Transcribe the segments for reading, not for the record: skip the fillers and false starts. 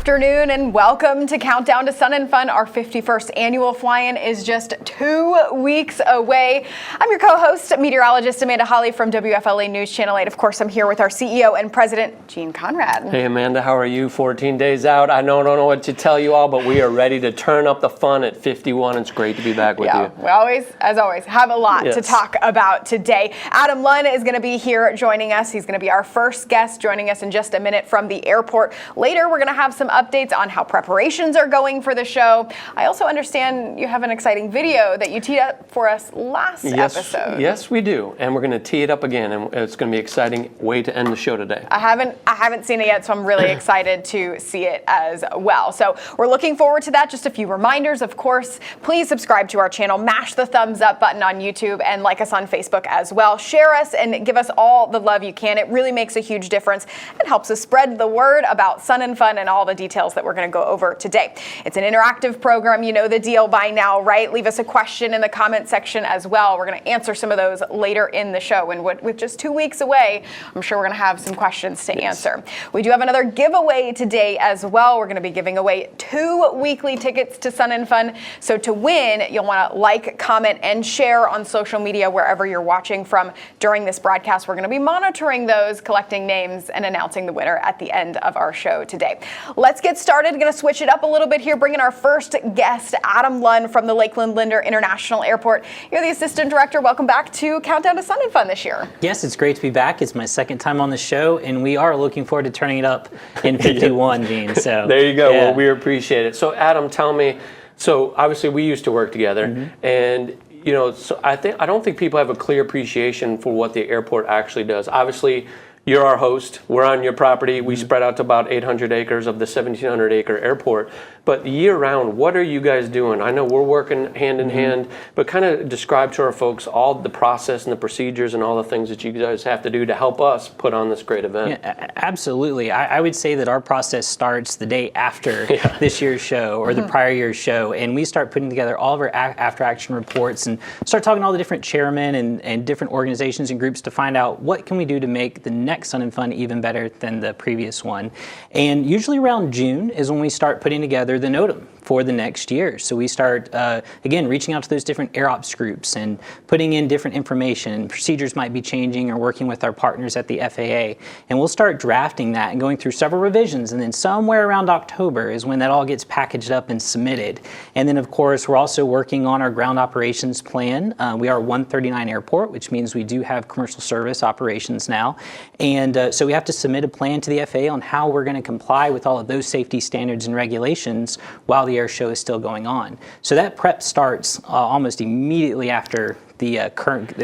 afternoon and welcome to Countdown to Sun and Fun. Our 51st annual fly-in is just 2 weeks away. I'm your co-host, meteorologist Amanda Hawley from WFLA News Channel 8. Of course, I'm here with our CEO and President, Gene Conrad. Hey Amanda, how are you? 14 days out. I don't know what to tell you all, but we are ready to turn up the fun at 51. It's great to be back with you. We always, as always, have a lot to talk about today. Adam Lunn is going to be here joining us. He's going to be our first guest joining us in just a minute from the airport. Later, we're going to have some updates on how preparations are going for the show. I also understand you have an exciting video that you teed up for us last episode. Yes, we do. And we're going to tee it up again, and it's going to be an exciting way to end the show today. I haven't seen it yet, so I'm really excited to see it as well. So we're looking forward to that. Just a few reminders, of course. Please subscribe to our channel, mash the thumbs up button on YouTube, and like us on Facebook as well. Share us and give us all the love you can. It really makes a huge difference and helps us spread the word about Sun and Fun and all the details that we're going to go over today. It's an interactive program. You know the deal by now, right? Leave us a question in the comment section as well. We're going to answer some of those later in the show. And with just 2 weeks away, I'm sure we're going to have some questions to answer. We do have another giveaway today as well. We're going to be giving away 2 weekly tickets to Sun and Fun. So to win, you'll want to like, comment, and share on social media wherever you're watching from during this broadcast. We're going to be monitoring those, collecting names, and announcing the winner at the end of our show today. Let's get started. Going to switch it up a little bit here, bring in our first guest, Adam Lunn from the Lakeland Linder International Airport. You're the Assistant Director. Welcome back to Countdown to Sun and Fun this year. Yes, it's great to be back. It's my second time on the show, and we are looking forward to turning it up in 51, Gene. So there you go. Yeah. Well, we appreciate it. So Adam, tell me, so obviously we used to work together, and you know, so I don't think people have a clear appreciation for what the airport actually does. Obviously, you're our host. We're on your property. We spread out to about 800 acres of the 1,700 acre airport. But year round, what are you guys doing? I know we're working hand in hand, but kind of describe to our folks all the process and the procedures and all the things that you guys have to do to help us put on this great event. Yeah, absolutely. I would say that our process starts the day after this year's show or the prior year's show, and we start putting together all of our after action reports and start talking to all the different chairmen and different organizations and groups to find out what can we do to make the next Sun and Fun even better than the previous one. And usually around June is when we start putting together the NOTAM for the next year. So we start, again, reaching out to those different air ops groups and putting in different information. Procedures might be changing or working with our partners at the FAA. And we'll start drafting that and going through several revisions. And then somewhere around October is when that all gets packaged up and submitted. And then, of course, we're also working on our ground operations plan. We are 139 airport, which means we do have commercial service operations now. And so we have to submit a plan to the FAA on how we're going to comply with all of those safety standards and regulations while the air show is still going on. So that prep starts almost immediately after the current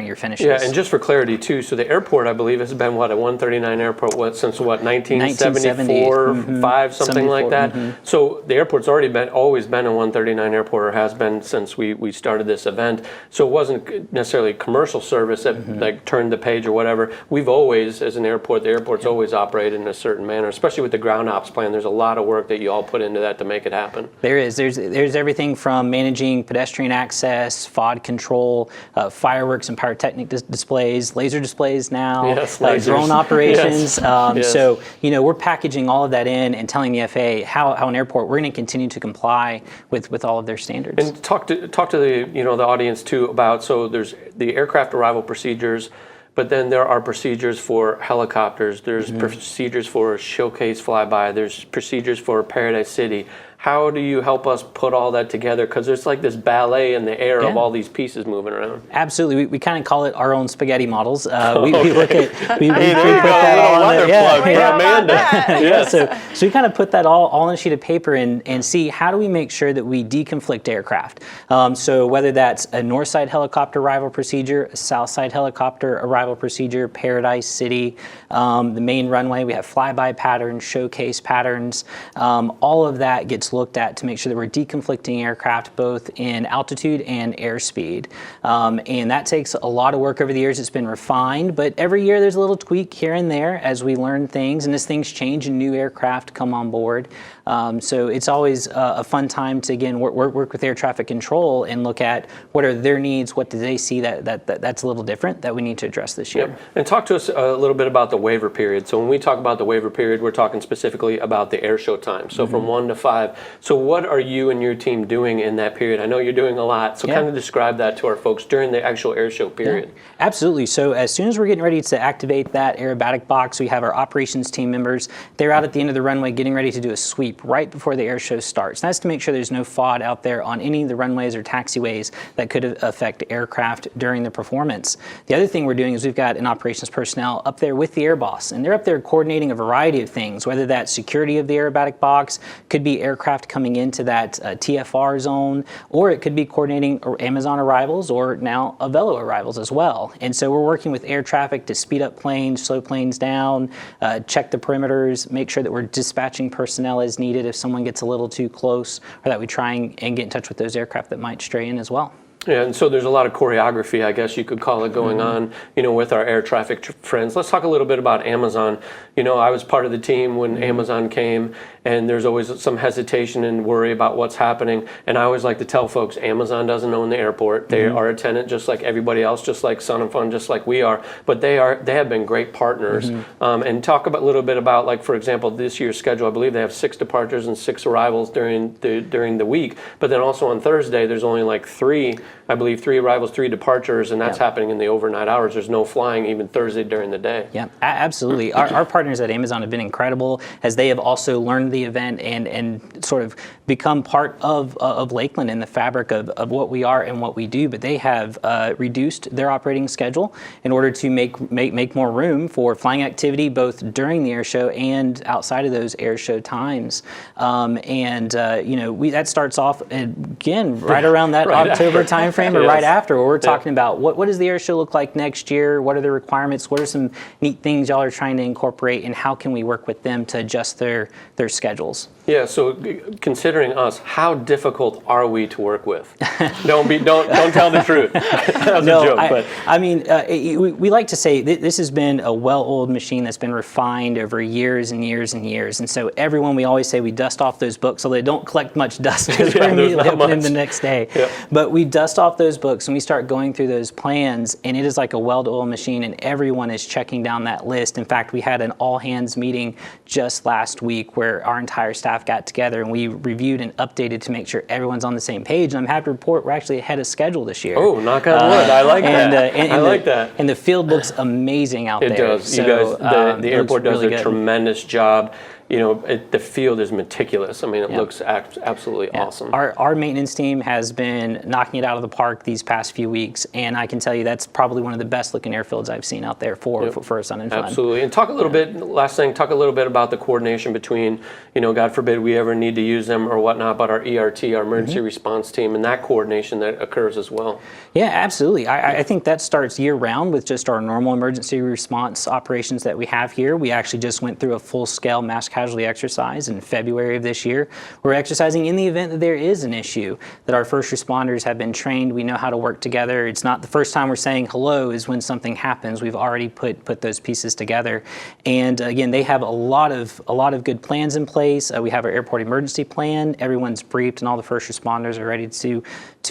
year finishes. Yeah, and just for clarity too, so the airport, I believe, has been what, a 139 airport since 1974, 5, something like that. So the airport's always been a 139 airport, or has been since we started this event. So it wasn't necessarily commercial service that like turned the page or whatever. We've always, as an airport, the airport's always operated in a certain manner, especially with the ground ops plan. There's a lot of work that you all put into that to make it happen. There is. There's everything from managing pedestrian access, FOD control, fireworks and pyrotechnic displays, laser displays now, drone operations. So, you know, we're packaging all of that in and telling the FAA how an airport, we're going to continue to comply with all of their standards. And talk to the, you know, the audience too about, so there's the aircraft arrival procedures, but then there are procedures for helicopters, there's procedures for showcase flyby, there's procedures for Paradise City. How do you help us put all that together? Because there's like this ballet in the air of all these pieces moving around. Absolutely. We kind of call it our own spaghetti models. We look at, we put that all on Amanda. So we kind of put that all on a sheet of paper and see how do we make sure that we deconflict aircraft. So whether that's a north side helicopter arrival procedure, a south side helicopter arrival procedure, Paradise City, the main runway, we have flyby patterns, showcase patterns. All of that gets looked at to make sure that we're deconflicting aircraft both in altitude and airspeed. And that takes a lot of work over the years. It's been refined, but every year there's a little tweak here and there as we learn things, and as things change and new aircraft come on board. So it's always a fun time to, again, work with air traffic control and look at what are their needs, what do they see that's a little different that we need to address this year. Yep. And talk to us a little bit about the waiver period. So when we talk about the waiver period, we're talking specifically about the air show time. So from 1 to 5. So what are you and your team doing in that period? I know you're doing a lot. So kind of describe that to our folks during the actual air show period. Yeah, absolutely. So as soon as we're getting ready to activate that aerobatic box, we have our operations team members. They're out at the end of the runway getting ready to do a sweep right before the air show starts. And that's to make sure there's no FOD out there on any of the runways or taxiways that could affect aircraft during the performance. The other thing we're doing is we've got an operations personnel up there with the air boss, and they're up there coordinating a variety of things, whether that's security of the aerobatic box, could be aircraft coming into that TFR zone, or it could be coordinating Amazon arrivals or now Avelo arrivals as well. And so we're working with air traffic to speed up planes, slow planes down, check the perimeters, make sure that we're dispatching personnel as needed if someone gets a little too close, or that we try and get in touch with those aircraft that might stray in as well. Yeah, and so there's a lot of choreography, I guess you could call it, going on, with our air traffic friends. Let's talk a little bit about Amazon. I was part of the team when Amazon came, and there's always some hesitation and worry about what's happening. And I always like to tell folks, Amazon doesn't own the airport. They are a tenant just like everybody else, just like Sun and Fun, just like we are. But they have been great partners. And talk a little bit about, like, for example, this year's schedule. I believe they have 6 departures and 6 arrivals during the week. But then also on Thursday, there's only like 3. I believe 3 arrivals, 3 departures, and that's happening in the overnight hours. There's no flying even Thursday during the day. Yeah, absolutely. Our partners at Amazon have been incredible, as they have also learned the event and sort of become part of Lakeland and the fabric of what we are and what we do. But they have reduced their operating schedule in order to make more room for flying activity both during the air show and outside of those air show times. That starts off again right around that October time frame, or right after, where we're talking about what does the air show look like next year, what are the requirements, what are some neat things y'all are trying to incorporate, and how can we work with them to adjust their schedules. Yeah, so considering us, how difficult are we to work with? Don't tell the truth. That was a joke. We like to say this has been a well-oiled machine that's been refined over years and years and years. And so everyone, we always say we dust off those books, although they don't collect much dust because we're immediately opening them the next day. Yep. But we dust off those books and we start going through those plans, and it is like a well-oiled machine, and everyone is checking down that list. In fact, we had an all-hands meeting just last week where our entire staff got together and we reviewed and updated to make sure everyone's on the same page. And I'm happy to report we're actually ahead of schedule this year. Oh, knock on wood. I like that. I like that. And the field looks amazing out there. It does. So, you guys, the airport does really a tremendous job. The field is meticulous. I mean, it looks absolutely awesome. Our maintenance team has been knocking it out of the park these past few weeks, and I can tell you that's probably one of the best looking airfields I've seen out there for a Sun and Fun. Absolutely. And talk a little bit, last thing, talk a little bit about the coordination between, God forbid we ever need to use them or whatnot, but our ERT, our emergency response team, and that coordination that occurs as well. Yeah, absolutely. I think that starts year round with just our normal emergency response operations that we have here. We actually just went through a full-scale mass casualty exercise in February of this year. We're exercising in the event that there is an issue, that our first responders have been trained. We know how to work together. It's not the first time we're saying hello is when something happens. We've already put those pieces together. And again, they have a lot of good plans in place. We have our airport emergency plan. Everyone's briefed and all the first responders are ready to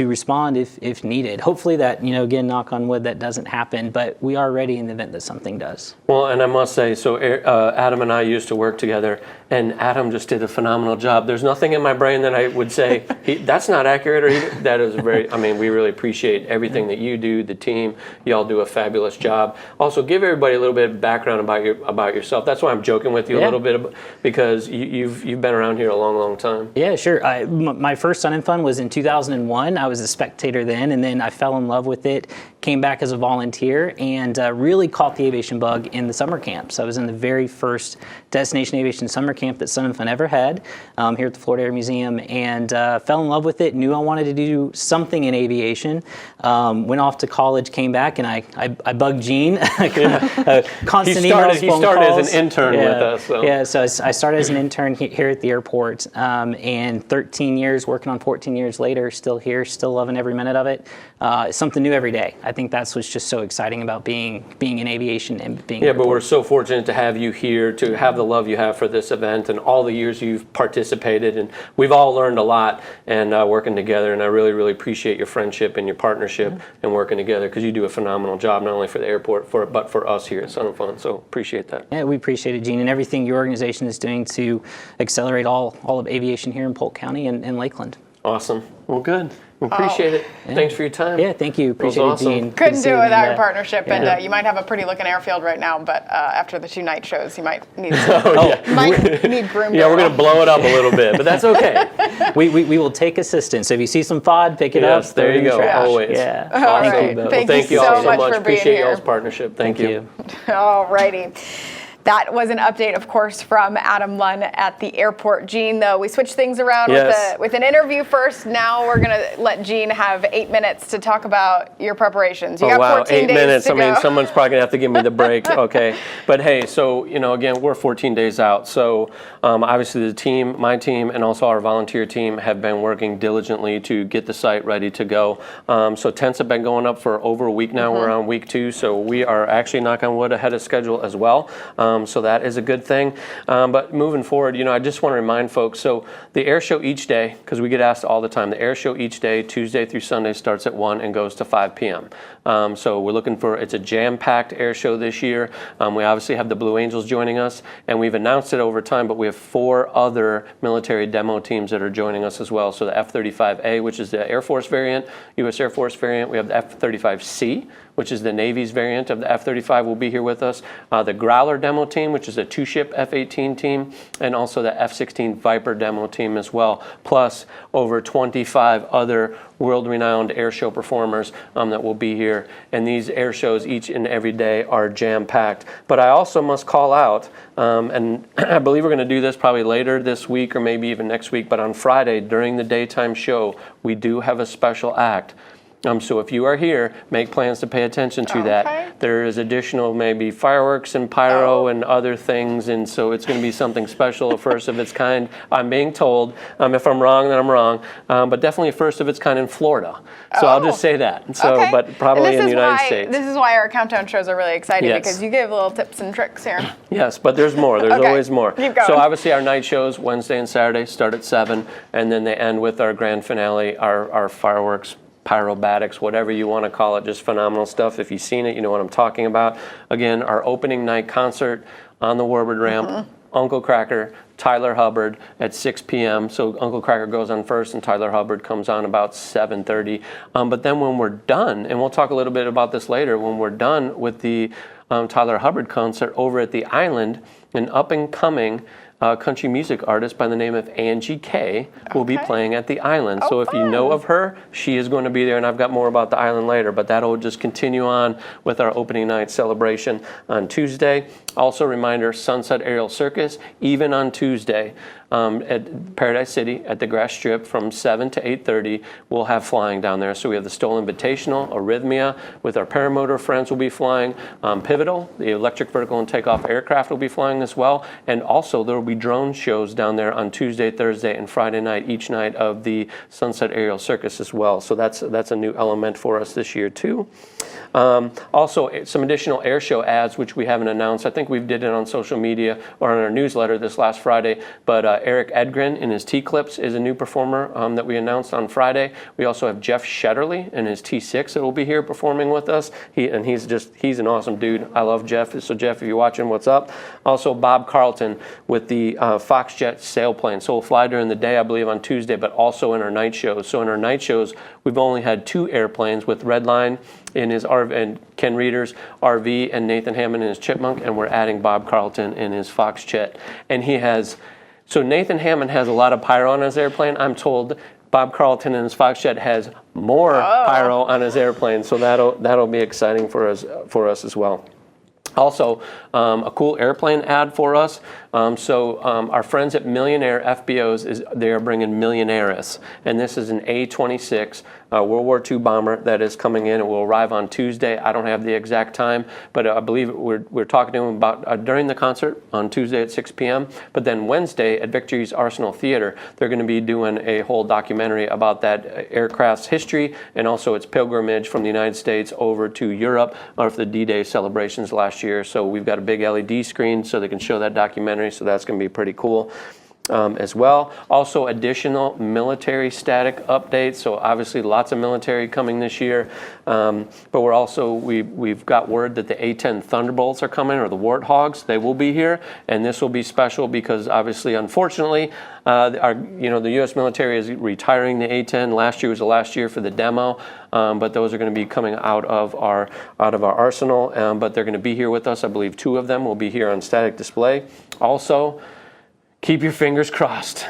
respond if needed. Hopefully that, again, knock on wood, that doesn't happen, but we are ready in the event that something does. Well, and I must say, so Adam and I used to work together, and Adam just did a phenomenal job. There's nothing in my brain that I would say, that's not accurate, or that is we really appreciate everything that you do, the team. Y'all do a fabulous job. Also, give everybody a little bit of background about yourself. That's why I'm joking with you a little bit, because you've been around here a long, long time. Yeah, sure. My first Sun and Fun was in 2001. I was a spectator then, and then I fell in love with it came back as a volunteer and really caught the aviation bug in the summer camps. I was in the very first Destination Aviation summer camp that Sun and Fun ever had here at the Florida Air Museum, and fell in love with it, knew I wanted to do something in aviation. Went off to college, came back, and I bugged Gene. Constant emails, phone He started calls. as an intern with us. So. Yeah, so I started as an intern here at the airport, and 13 years, working on 14 years later, still here, still loving every minute of it. Something new every day. I think that's what's just so exciting about being in aviation and being. Yeah, but we're so fortunate to have you here, to have the love you have for this event and all the years you've participated, and we've all learned a lot and working together, and I really, really appreciate your friendship and your partnership and working together, because you do a phenomenal job, not only for the airport, but for us here at Sun and Fun, so appreciate that. Yeah, we appreciate it, Gene, and everything your organization is doing to accelerate all of aviation here in Polk County and Lakeland. Awesome. Well, good. We appreciate it. Yeah. Thanks for your time. Yeah, thank you. Appreciate awesome. it, Gene. Good Couldn't to see do it you, without and, your partnership, yeah. and you might have a pretty looking airfield right now, but after the 2 night shows, you might need might need groom. Yeah, we're going to blow it up a little bit, but that's okay. We will take assistance. So if you see some FOD, pick it up. Yes, there throw it you in the go. trash. Always. Yeah. All Awesome. right. Well, Thank you all so much for being Appreciate here. y'all's partnership. Thank you. All righty. That was an update, of course, from Adam Lunn at the airport. Gene, though, we switched things around with an interview first. Now we're going to let Gene have 8 minutes to talk about your preparations. You got 14 8 days minutes. to I mean, go. someone's probably going to have to give me the break. Okay. But hey, so, again, we're 14 days out. So obviously the team, my team, and also our volunteer team have been working diligently to get the site ready to go. So tents have been going up for over a week now. We're on week 2. So we are actually, knock on wood, ahead of schedule as well. So that is a good thing. But moving forward, I just want to remind folks, so the air show each day, because we get asked all the time, the air show each day, Tuesday through Sunday, starts at 1 and goes to 5 p.m. So we're looking for, it's a jam-packed air show this year. We obviously have the Blue Angels joining us, and we've announced it over time, but we have 4 other military demo teams that are joining us as well. So the F-35A, which is the Air Force variant, U.S. Air Force variant. We have the F-35C, which is the Navy's variant of the F-35, will be here with us. The Growler demo team, which is a 2-ship F-18 team, and also the F-16 Viper demo team as well, plus over 25 other world-renowned air show performers that will be here. And these air shows each and every day are jam-packed. But I also must call out, and I believe we're going to do this probably later this week or maybe even next week, but on Friday during the daytime show, we do have a special act. So if you are here, make plans to pay attention to that. There is additional maybe fireworks and pyro and other things, and so it's going to be something special, a first of its kind. I'm being told. If I'm wrong, then I'm wrong. But definitely a first of its kind in Florida. So I'll just say that. So, but probably in the United States. This is why our countdown shows are really exciting, Yes. because you give little tips and tricks here. Yes, but there's more. There's always more. Keep going. So obviously our night shows, Wednesday and Saturday, start at 7, and then they end with our grand finale, our fireworks, pyrobatics, whatever you want to call it, just phenomenal stuff. If you've seen it, you know what I'm talking about. Again, our opening night concert on the Warbird ramp, Uncle Cracker, Tyler Hubbard at 6 p.m. So Uncle Cracker goes on first and Tyler Hubbard comes on about 7:30. But then when we're done, and we'll talk a little bit about this later, when we're done with the Tyler Hubbard concert over at the Island, an up-and-coming country music artist by the name of Angie K will be playing at the Island. So if you know of her, she is going to be there, and I've got more about the Island later, but that'll just continue on with our opening night celebration on Tuesday. Also, reminder, Sunset Aerial Circus, even on Tuesday at Paradise City at the Grass Strip from 7 to 8:30, we'll have flying down there. So we have the Stolen Invitational, Arrhythmia, with our paramotor friends will be flying. Pivotal, the electric vertical and takeoff aircraft will be flying as well. And also there will be drone shows down there on Tuesday, Thursday, and Friday night, each night of the Sunset Aerial Circus as well. So that's a new element for us this year too. Also, some additional air show ads, which we haven't announced. I think we did it on social media or on our newsletter this last Friday, but Eric Edgren in his T-Clips is a new performer that we announced on Friday. We also have Jeff Shetterly in his T6 that will be here performing with us. He's an awesome dude. I love Jeff. So Jeff, if you're watching, what's up? Also Bob Carlton with the Foxjet sailplane. So we'll fly during the day, I believe, on Tuesday, but also in our night shows. So in our night shows, we've only had 2 airplanes with Redline in his RV and Ken Reeder's RV and Nathan Hammond in his Chipmunk, and we're adding Bob Carlton in his Foxjet. And so Nathan Hammond has a lot of pyro on his airplane. I'm told Bob Carlton and his Foxjet has more pyro on his airplane, so that'll be exciting for us as well. Also, a cool airplane ad for us. Our friends at Millionaire FBOs, they are bringing Millionairis, and this is an A-26 World War II bomber that is coming in. It will arrive on Tuesday. I don't have the exact time, but I believe we're talking to them about during the concert on Tuesday at 6 p.m. But then Wednesday at Victory's Arsenal Theater, they're going to be doing a whole documentary about that aircraft's history and also its pilgrimage from the United States over to Europe for the D-Day celebrations last year. So we've got a big LED screen so they can show that documentary, so that's going to be pretty cool. As well. Also additional military static updates. So obviously lots of military coming this year. But we've got word that the A-10 Thunderbolts are coming, or the Warthogs. They will be here, and this will be special because obviously, unfortunately, the U.S. military is retiring the A-10. Last year was the last year for the demo, but those are going to be coming out of our arsenal. But they're going to be here with us. I believe 2 of them will be here on static display. Also, keep your fingers crossed.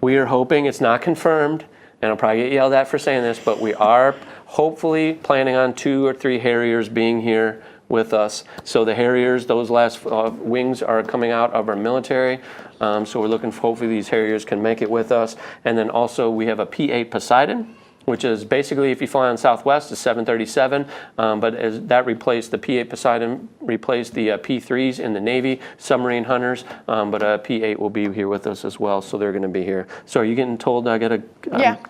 We are hoping, it's not confirmed, and I'll probably get yelled at for saying this, but we are hopefully planning on 2 or 3 Harriers being here with us. So the Harriers, those last wings are coming out of our military. So we're looking for, hopefully these Harriers can make it with us. And then also we have a P-8 Poseidon, which is basically, if you fly on Southwest, a 737, but as that replaced the P-8 Poseidon, replaced the P-3s in the Navy, submarine hunters, but a P-8 will be here with us as well, so they're going to be here. So are you getting told I got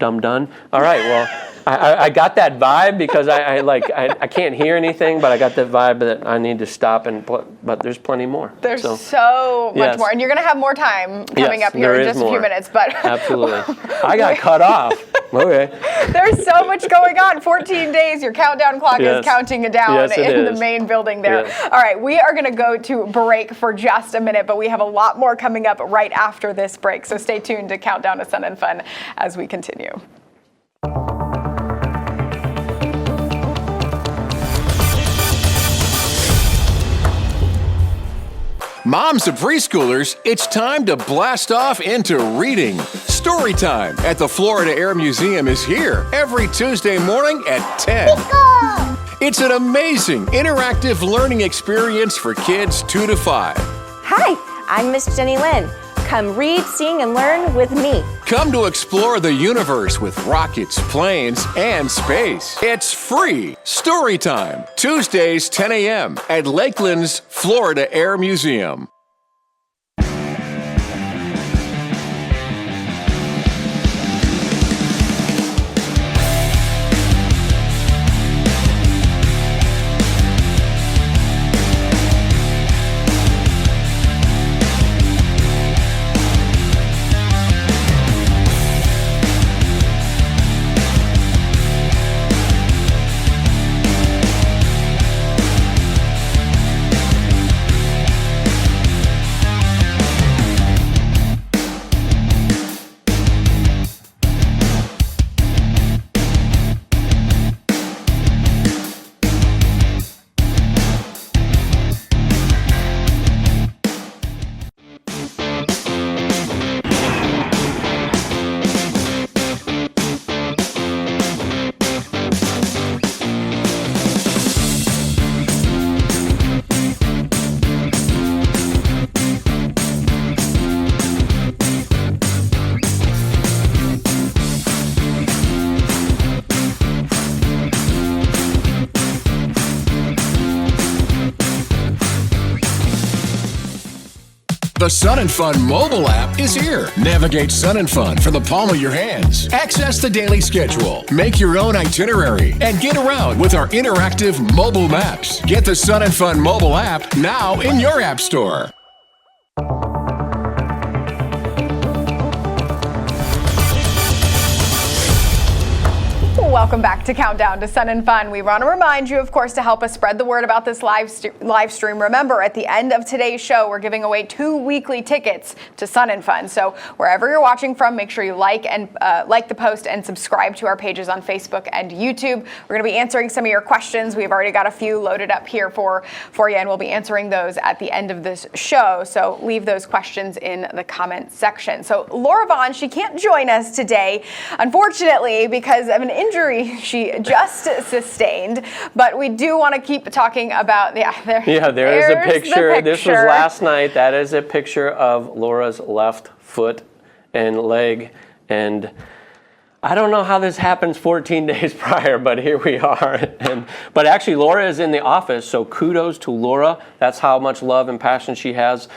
I'm done? All right, well, I got that vibe because I can't hear anything, but I got that vibe that I need to stop, but there's plenty more. There's so much more, and you're going to have more time coming up here in just a few minutes. But absolutely. I got cut off. Okay. There's so much going on. 14 days. Your countdown clock is counting it down in the main building there. Yes. All right, we are going to go to break for just a minute, but we have a lot more coming up right after this break. So stay tuned to Countdown to Sun and Fun as we continue. Moms of preschoolers, it's time to blast off into reading. Story time at the Florida Air Museum is here every Tuesday morning at 10. Let's go! It's an amazing interactive learning experience for kids 2 to 5. Hi, I'm Miss Jenny Lynn. Come read, sing, and learn with me. Come to explore the universe with rockets, planes, and space. It's free. Story time, Tuesdays 10 a.m. at Lakeland's Florida Air Museum. The Sun and Fun mobile app is here. Navigate Sun and Fun from the palm of your hands. Access the daily schedule. Make your own itinerary and get around with our interactive mobile maps. Get the Sun and Fun mobile app now in your app store. Welcome back to Countdown to Sun and Fun. We want to remind you, of course, to help us spread the word about this live stream. Remember, at the end of today's show, we're giving away 2 weekly tickets to Sun and Fun. So wherever you're watching from, make sure you like the post and subscribe to our pages on Facebook and YouTube. We're going to be answering some of your questions. We've already got a few loaded up here for you, and we'll be answering those at the end of this show. So leave those questions in the comment section. So Laura Vaughn, she can't join us today, unfortunately, because of an injury she just sustained, but we do want to keep talking about there's a picture. This was last night. That is a picture of Laura's left foot and leg, and I don't know how this happens 14 days prior, but here we are. But actually, Laura is in the office, so kudos to Laura. That's how much love and passion she has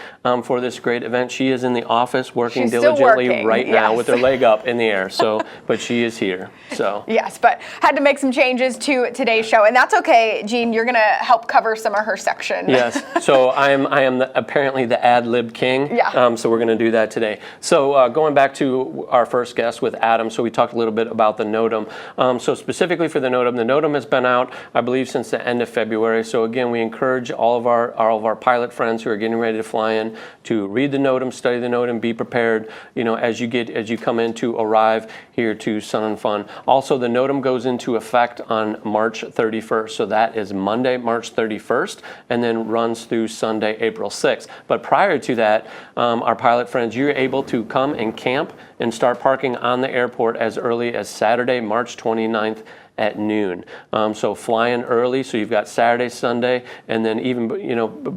for this great event. She is in the office working diligently right now with her leg up in the air. So, but she is here. So yes, but had to make some changes to today's show, and that's okay. Jean, you're going to help cover some of her section. Yes. So I am apparently the ad lib king. Yeah. So we're going to do that today. So going back to our first guest with Adam. So we talked a little bit about the NOTAM. So specifically for the NOTAM has been out, I believe, since the end of February. So again, we encourage all of our pilot friends who are getting ready to fly in to read the NOTAM, study the NOTAM, be prepared, as you come in to arrive here to Sun and Fun. Also, the NOTAM goes into effect on March 31st. So that is Monday, March 31st, and then runs through Sunday, April 6th. But prior to that, our pilot friends, you're able to come and camp and start parking on the airport as early as Saturday, March 29th at noon. So fly in early, so you've got Saturday, Sunday, and then even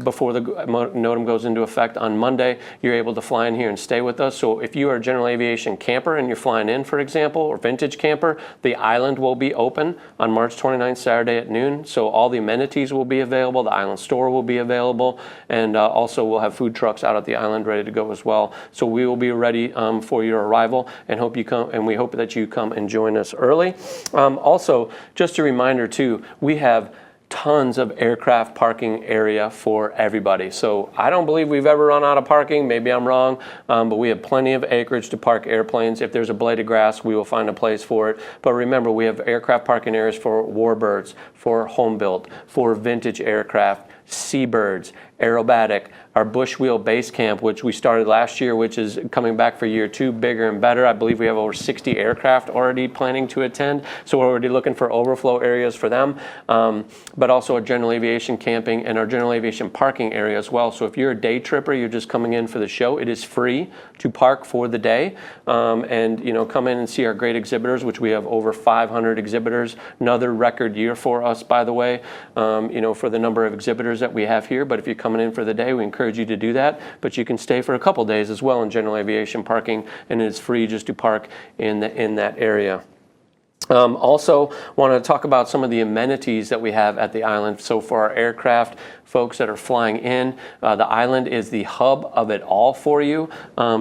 before the NOTAM goes into effect on Monday, you're able to fly in here and stay with us. So if you are a general aviation camper and you're flying in, for example, or vintage camper, the island will be open on March 29th, Saturday at noon. So all the amenities will be available, the island store will be available, and also we'll have food trucks out at the island ready to go as well. So we will be ready for your arrival, and we hope that you come and join us early. Also, just a reminder too, we have tons of aircraft parking area for everybody. So I don't believe we've ever run out of parking. Maybe I'm wrong, but we have plenty of acreage to park airplanes. If there's a blade of grass, we will find a place for it. But remember, we have aircraft parking areas for warbirds, for home built, for vintage aircraft, seabirds, aerobatic, our bush wheel base camp, which we started last year, which is coming back for year 2, bigger and better. I believe we have over 60 aircraft already planning to attend. So we're already looking for overflow areas for them, but also our general aviation camping and our general aviation parking area as well. So if you're a day tripper, you're just coming in for the show, it is free to park for the day, and come in and see our great exhibitors, which we have over 500 exhibitors. Another record year for us, by the way, for the number of exhibitors that we have here. But if you're coming in for the day, we encourage you to do that. But you can stay for a couple days as well in general aviation parking, and it's free just to park in that area. Also want to talk about some of the amenities that we have at the island. So for our aircraft folks that are flying in, the island is the hub of it all for you.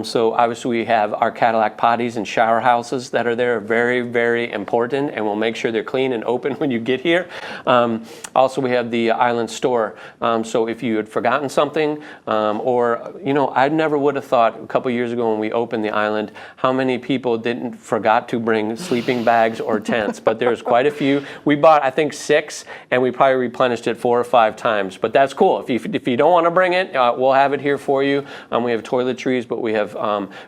So obviously we have our Cadillac potties and shower houses that are there, very, very important, and we'll make sure they're clean and open when you get here. Also we have the island store. So if you had forgotten something, I never would have thought a couple years ago when we opened the island, how many people didn't forgot to bring sleeping bags or tents, but there's quite a few. We bought, I think, 6, and we probably replenished it 4 or 5 times, but that's cool. If you don't want to bring it, we'll have it here for you. We have toiletries, but we have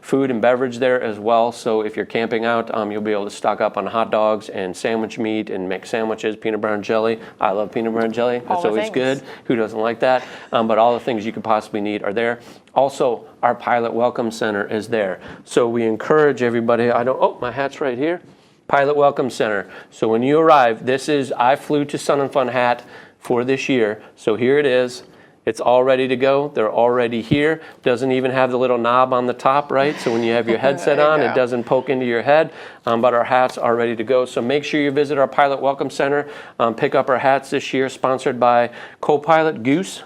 food and beverage there as well. So if you're camping out, you'll be able to stock up on hot dogs and sandwich meat and make sandwiches, peanut butter and jelly. I love peanut butter and jelly. That's always good. Who doesn't like that? But all the things you could possibly need are there. Also, our Pilot Welcome Center is there. So we encourage everybody, my hat's right here. Pilot Welcome Center. So when you arrive, I flew to Sun and Fun hat for this year. So here it is. It's all ready to go. They're already here. Doesn't even have the little knob on the top, right? So when you have your headset on, it doesn't poke into your head. But our hats are ready to go. So make sure you visit our Pilot Welcome Center. Pick up our hats this year, sponsored by Co-Pilot Goose.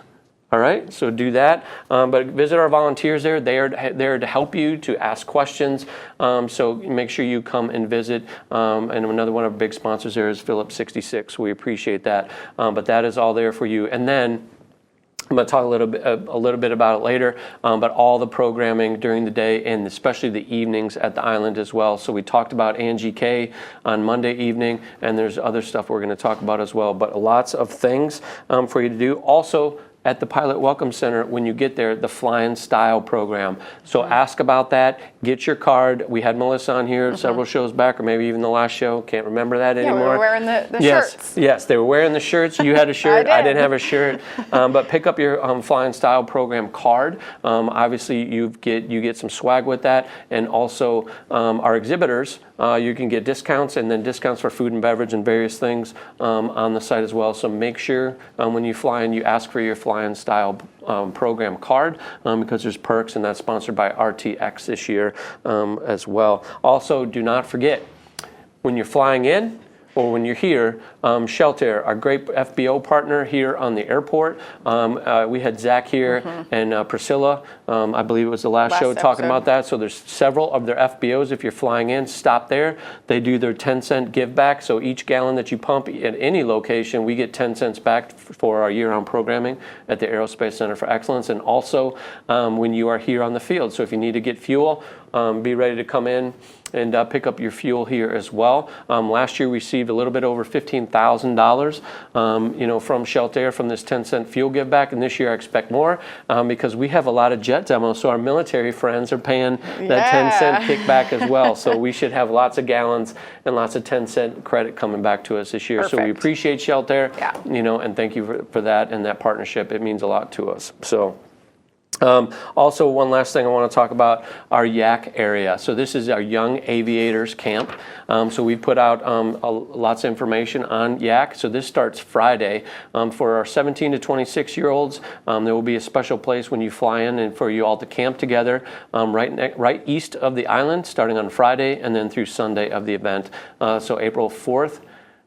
All right, so do that. But visit our volunteers there. They are there to help you, to ask questions. So make sure you come and visit. And another one of our big sponsors there is Phillips 66. We appreciate that. But that is all there for you. And then I'm going to talk a little bit about it later, but all the programming during the day and especially the evenings at the island as well. So we talked about Angie K on Monday evening, and there's other stuff we're going to talk about as well. But lots of things for you to do. Also, at the Pilot Welcome Center, when you get there, the Flying Style program. So ask about that. Get your card. We had Melissa on here several shows back, or maybe even the last show. Can't remember that anymore. Yeah, we were wearing the yes, shirts. Yes, they were wearing the shirts. You had a shirt. I didn't have a shirt. But pick up your Flying Style program card. Obviously, you get some swag with that, and also our exhibitors. You can get discounts, and then discounts for food and beverage and various things on the site as well. So make sure when you fly in, you ask for your Flying Style program card because there's perks, and that's sponsored by RTX this year as well. Also, do not forget, when you're flying in, or when you're here, Shelter, our great FBO partner here on the airport. We had Zach here and Priscilla, I believe it was the last show, talking about that. So there's several of their FBOs. If you're flying in, stop there. They do their 10-cent give back. So each gallon that you pump at any location, we get 10 cents back for our year-round programming at the Aerospace Center for Excellence. And also when you are here on the field. So if you need to get fuel, be ready to come in and pick up your fuel here as well. Last year we received a little bit over $15,000, from Shelter from this 10-cent fuel give back, and this year I expect more because we have a lot of jet demos, so our military friends are paying that 10-cent kickback as well. So we should have lots of gallons and lots of 10-cent credit coming back to us this year. Perfect. So we appreciate Shelter, and thank you for that and that partnership. It means a lot to us. So. Also, one last thing I want to talk about, our Yak area. So this is our Young Aviators Camp. So we put out lots of information on Yak. So this starts Friday. For our 17 to 26-year-olds, there will be a special place when you fly in and for you all to camp together right east of the island, starting on Friday and then through Sunday of the event. So April 4th.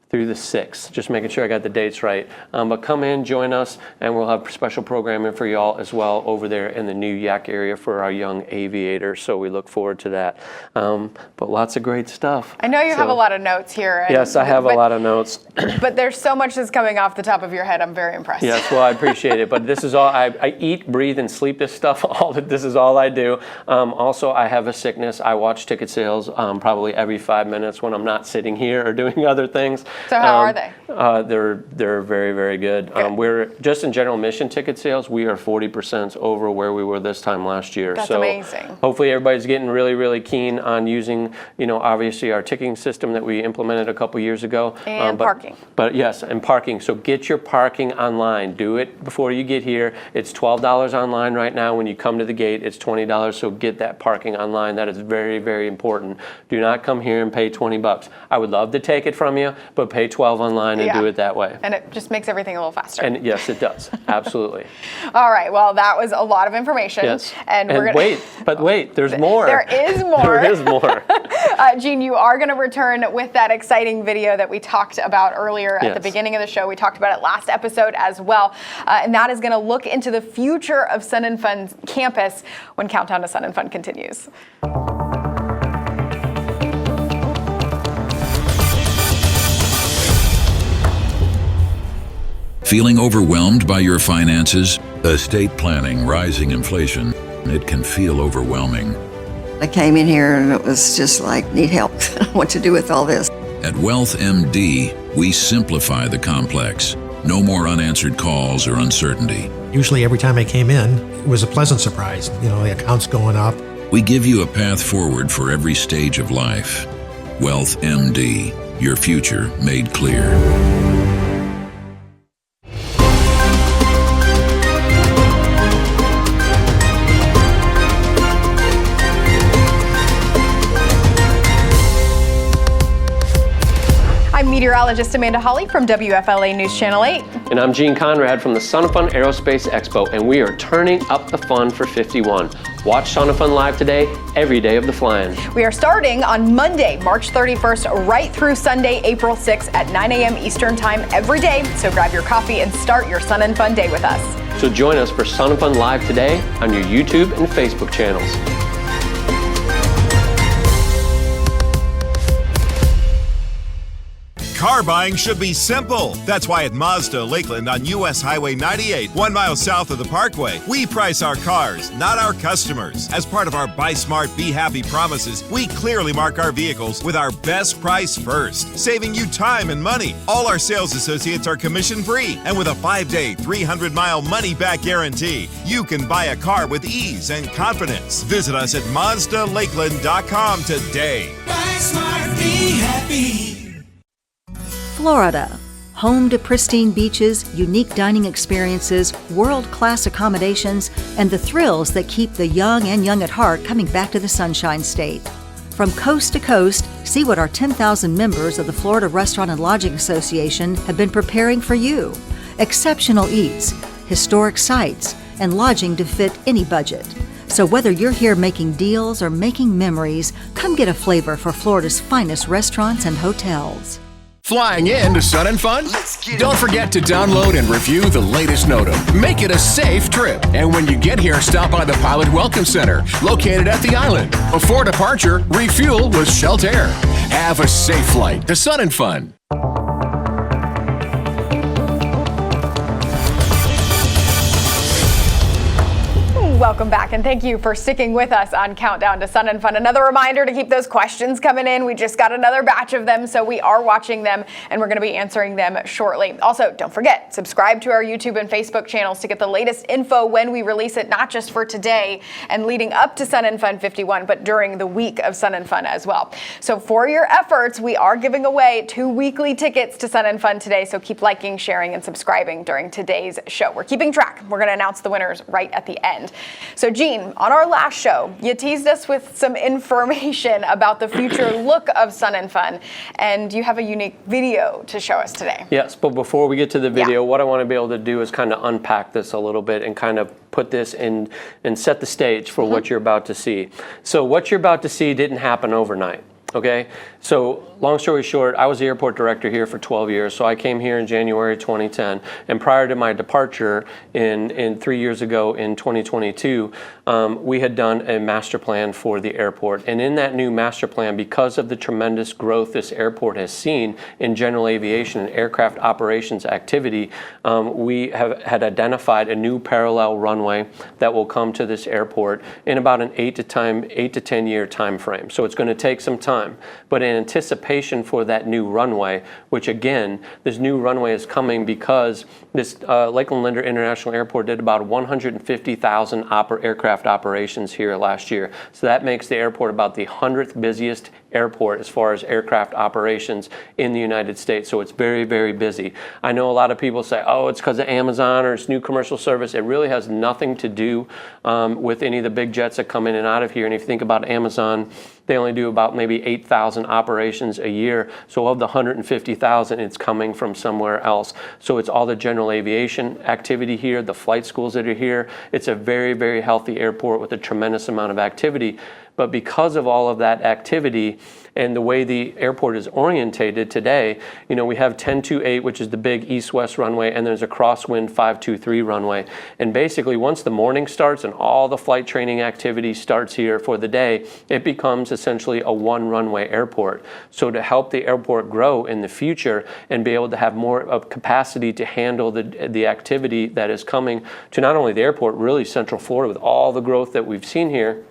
Through the 6th, just making sure I got the dates right. But come in, join us, and we'll have special programming for y'all as well over there in the new Yak area for our young aviators. So we look forward to that. But lots of great stuff. I know you have a lot of notes here. Yes, I have a lot of notes. But there's so much that's coming off the top of your head. I'm very impressed. Yes, well, I appreciate it. But this is all, I eat, breathe, and sleep this stuff. This is all I do. Also, I have a sickness. I watch ticket sales probably every 5 minutes when I'm not sitting here or doing other things. So how are they? They're very, very good. We're just in general mission ticket sales, we are 40% over where we were this time last year. That's so amazing. Hopefully everybody's getting really, really keen on using, obviously our ticketing system that we implemented a couple years ago. And parking. But yes, and parking. So get your parking online. Do it before you get here. It's $12 online right now. When you come to the gate, it's $20. So get that parking online. That is very, very important. Do not come here and pay $20. I would love to take it from you, but pay $12 online and do it that way. And it just makes everything a little faster. And yes, it does. Absolutely. All right. Well, that was a lot of information. Yes. And we're gonna wait, there's more. There is more. There is more. Gene, you are going to return with that exciting video that we talked about earlier at the beginning of the show. We talked about it last episode as well. And that is going to look into the future of Sun and Fun campus when Countdown to Sun and Fun continues. Feeling overwhelmed by your finances? Estate planning, rising inflation, it can feel overwhelming. I came in here and it was just like, need help. What to do with all this? At Wealth MD, we simplify the complex. No more unanswered calls or uncertainty. Usually every time I came in, it was a pleasant surprise. The accounts going up. We give you a path forward for every stage of life. Wealth MD, your future made clear. I'm meteorologist Amanda Hawley from WFLA News Channel 8. And I'm Gene Conrad from the Sun and Fun Aerospace Expo, and we are turning up the fun for 51. Watch Sun and Fun live today, every day of the flying. We are starting on Monday, March 31st, right through Sunday, April 6th at 9 a.m. Eastern Time every day. So grab your coffee and start your Sun and Fun day with us. So join us for Sun and Fun live today on your YouTube and Facebook channels. Car buying should be simple. That's why at Mazda Lakeland on US Highway 98, 1 mile south of the Parkway, we price our cars, not our customers. As part of our Buy Smart, Be Happy promises, we clearly mark our vehicles with our best price first, saving you time and money. All our sales associates are commission-free, and with a 5-day, 300-mile money-back guarantee, you can buy a car with ease and confidence. Visit us at MazdaLakeland.com today. Buy smart, be happy. Florida, home to pristine beaches, unique dining experiences, world-class accommodations, and the thrills that keep the young and young at heart coming back to the Sunshine State. From coast to coast, see what our 10,000 members of the Florida Restaurant and Lodging Association have been preparing for you. Exceptional eats, historic sites, and lodging to fit any budget. So whether you're here making deals or making memories, come get a flavor for Florida's finest restaurants and hotels. Flying in to Sun and Fun? Don't forget to download and review the latest NOTAM. Make it a safe trip. And when you get here, stop by the Pilot Welcome Center, located at the island. Before departure, refuel with Sheltair. Have a safe flight to Sun and Fun. Welcome back, and thank you for sticking with us on Countdown to Sun and Fun. Another reminder to keep those questions coming in. We just got another batch of them, so we are watching them, and we're going to be answering them shortly. Also, don't forget, subscribe to our YouTube and Facebook channels to get the latest info when we release it, not just for today and leading up to Sun and Fun 51, but during the week of Sun and Fun as well. So for your efforts, we are giving away 2 weekly tickets to Sun and Fun today, so keep liking, sharing, and subscribing during today's show. We're keeping track. We're going to announce the winners right at the end. So Gene, on our last show, you teased us with some information about the future look of Sun and Fun, and you have a unique video to show us today. Yes, but before we get to the video, what I want to be able to do is kind of unpack this a little bit and kind of put this in and set the stage for what you're about to see. So what you're about to see didn't happen overnight. Okay, so long story short, I was the airport director here for 12 years. So I came here in January 2010, and prior to my departure in 3 years ago in 2022, we had done a master plan for the airport. And in that new master plan, because of the tremendous growth this airport has seen in general aviation and aircraft operations activity, we had identified a new parallel runway that will come to this airport in about an 8 to 10 year time frame. So it's going to take some time. But in anticipation for that new runway, which again, this new runway is coming because this Lakeland Linder International Airport did about 150,000 aircraft operations here last year. So that makes the airport about the 100th busiest airport as far as aircraft operations in the United States. So it's very, very busy. I know a lot of people say, oh, it's because of Amazon or it's new commercial service. It really has nothing to do with any of the big jets that come in and out of here. And if you think about Amazon, they only do about maybe 8,000 operations a year. So of the 150,000, it's coming from somewhere else. So it's all the general aviation activity here, the flight schools that are here. It's a very, very healthy airport with a tremendous amount of activity. But because of all of that activity and the way the airport is orientated today, we have 1028, which is the big east-west runway, and there's a crosswind 523 runway. And basically, once the morning starts and all the flight training activity starts here for the day, it becomes essentially a one-runway airport. So to help the airport grow in the future and be able to have more of capacity to handle the activity that is coming to not only the airport, really Central Florida with all the growth that we've seen here,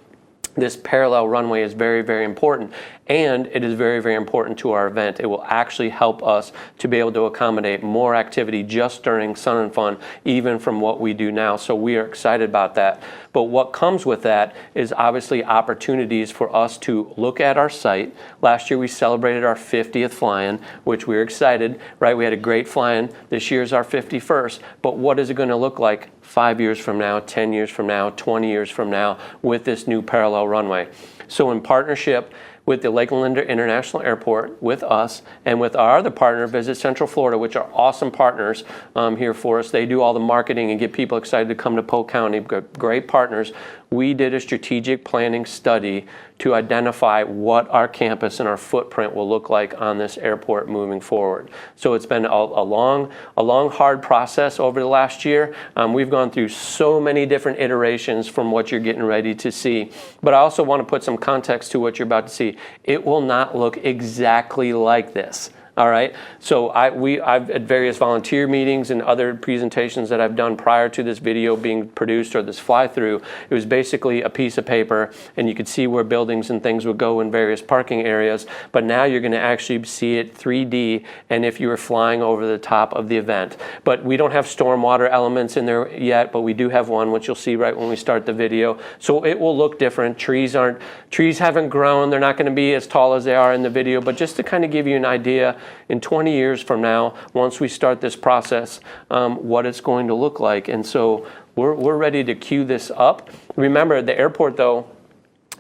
this parallel runway is very, very important, and it is very, very important to our event. It will actually help us to be able to accommodate more activity just during Sun and Fun, even from what we do now. So we are excited about that. But what comes with that is obviously opportunities for us to look at our site. Last year we celebrated our 50th fly-in, which we're excited, right? We had a great fly-in. This year's our 51st. But what is it going to look like 5 years from now, 10 years from now, 20 years from now with this new parallel runway? So in partnership with the Lakeland Linder International Airport, with us, and with our other partner, Visit Central Florida, which are awesome partners here for us. They do all the marketing and get people excited to come to Polk County. We've got great partners. We did a strategic planning study to identify what our campus and our footprint will look like on this airport moving forward. So it's been a long, hard process over the last year. We've gone through so many different iterations from what you're getting ready to see. But I also want to put some context to what you're about to see. It will not look exactly like this. All right. So I've at various volunteer meetings and other presentations that I've done prior to this video being produced or this fly through, it was basically a piece of paper and you could see where buildings and things would go in various parking areas. But now you're going to actually see it 3D and if you were flying over the top of the event. But we don't have stormwater elements in there yet, but we do have one, which you'll see right when we start the video. So it will look different. Trees haven't grown. They're not going to be as tall as they are in the video, but just to kind of give you an idea, in 20 years from now, once we start this process, what it's going to look like. And so we're ready to queue this up. Remember, the airport, though,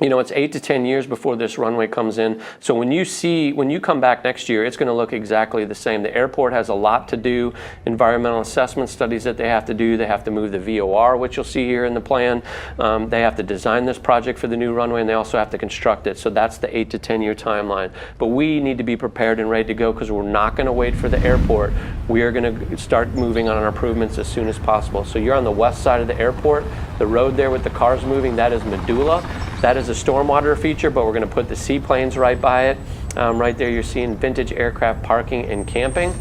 you know, it's 8 to 10 years before this runway comes in. So when you come back next year, it's going to look exactly the same. The airport has a lot to do, environmental assessment studies that they have to do. They have to move the VOR, which you'll see here in the plan. They have to design this project for the new runway, and they also have to construct it. So that's the 8 to 10 year timeline. But we need to be prepared and ready to go because we're not going to wait for the airport. We are going to start moving on our improvements as soon as possible. So you're on the west side of the airport. The road there with the cars moving, that is Medulla. That is a stormwater feature, but we're going to put the seaplanes right by it. Right there you're seeing vintage aircraft parking and camping.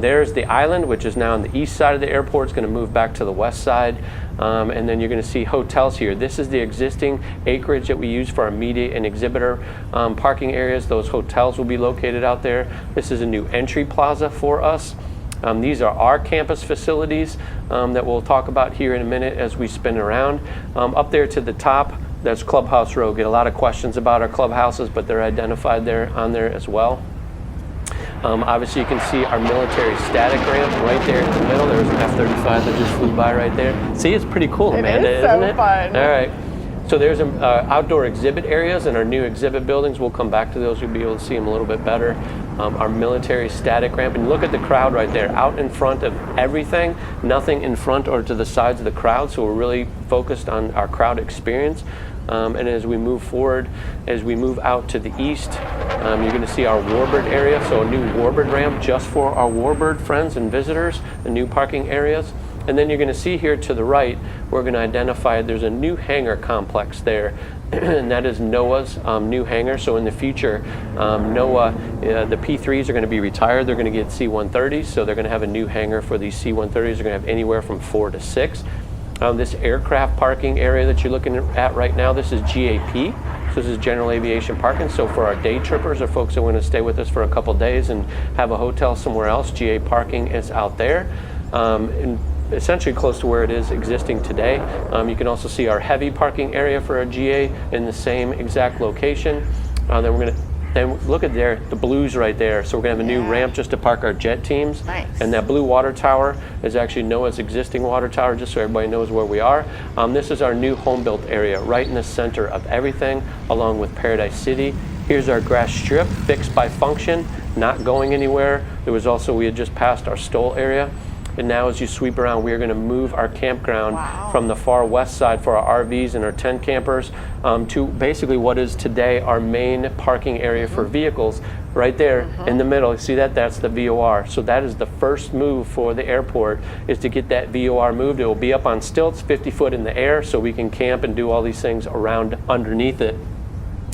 There's the island, which is now on the east side of the airport. It's going to move back to the west side. And then you're going to see hotels here. This is the existing acreage that we use for our media and exhibitor parking areas. Those hotels will be located out there. This is a new entry plaza for us. These are our campus facilities that we'll talk about here in a minute as we spin around. Up there to the top, that's Clubhouse Row. Get a lot of questions about our clubhouses, but they're identified there on there as well. Obviously, you can see our military static ramp right there in the middle. There's an F-35 that just flew by right there. See, it's pretty cool, Amanda, isn't it? It is so fun. All right. So there's outdoor exhibit areas in our new exhibit buildings. We'll come back to those. You'll be able to see them a little bit better. Our military static ramp. And look at the crowd right there, out in front of everything, nothing in front or to the sides of the crowd. So we're really focused on our crowd experience. And as we move forward, as we move out to the east, you're going to see our warbird area. So a new warbird ramp just for our warbird friends and visitors, the new parking areas. And then you're going to see here to the right, we're going to identify there's a new hangar complex there, and that is NOAA's new hangar. So in the future, NOAA, the P3s are going to be retired. They're going to get C-130s, so they're going to have a new hangar for these C-130s. They're going to have anywhere from 4 to 6. This aircraft parking area that you're looking at right now, this is GAP. So this is general aviation parking. So for our day trippers or folks that want to stay with us for a couple days and have a hotel somewhere else, GA parking is out there. And essentially close to where it is existing today. You can also see our heavy parking area for our GA in the same exact location. Then look at there, the blues right there. So we're gonna have a new ramp just to park our jet teams. Nice. And that blue water tower is actually NOAA's existing water tower, just so everybody knows where we are. This is our new home built area, right in the center of everything, along with Paradise City. Here's our grass strip, fixed by function, not going anywhere. There was also, we had just passed our Stoll area. And now as you sweep around, we are going to move our campground from the far west side for our RVs and our tent campers to basically what is today our main parking area for vehicles. Right there in the middle, see that? That's the VOR. So that is the first move for the airport, is to get that VOR moved. It will be up on stilts, 50 foot in the air, so we can camp and do all these things around underneath it.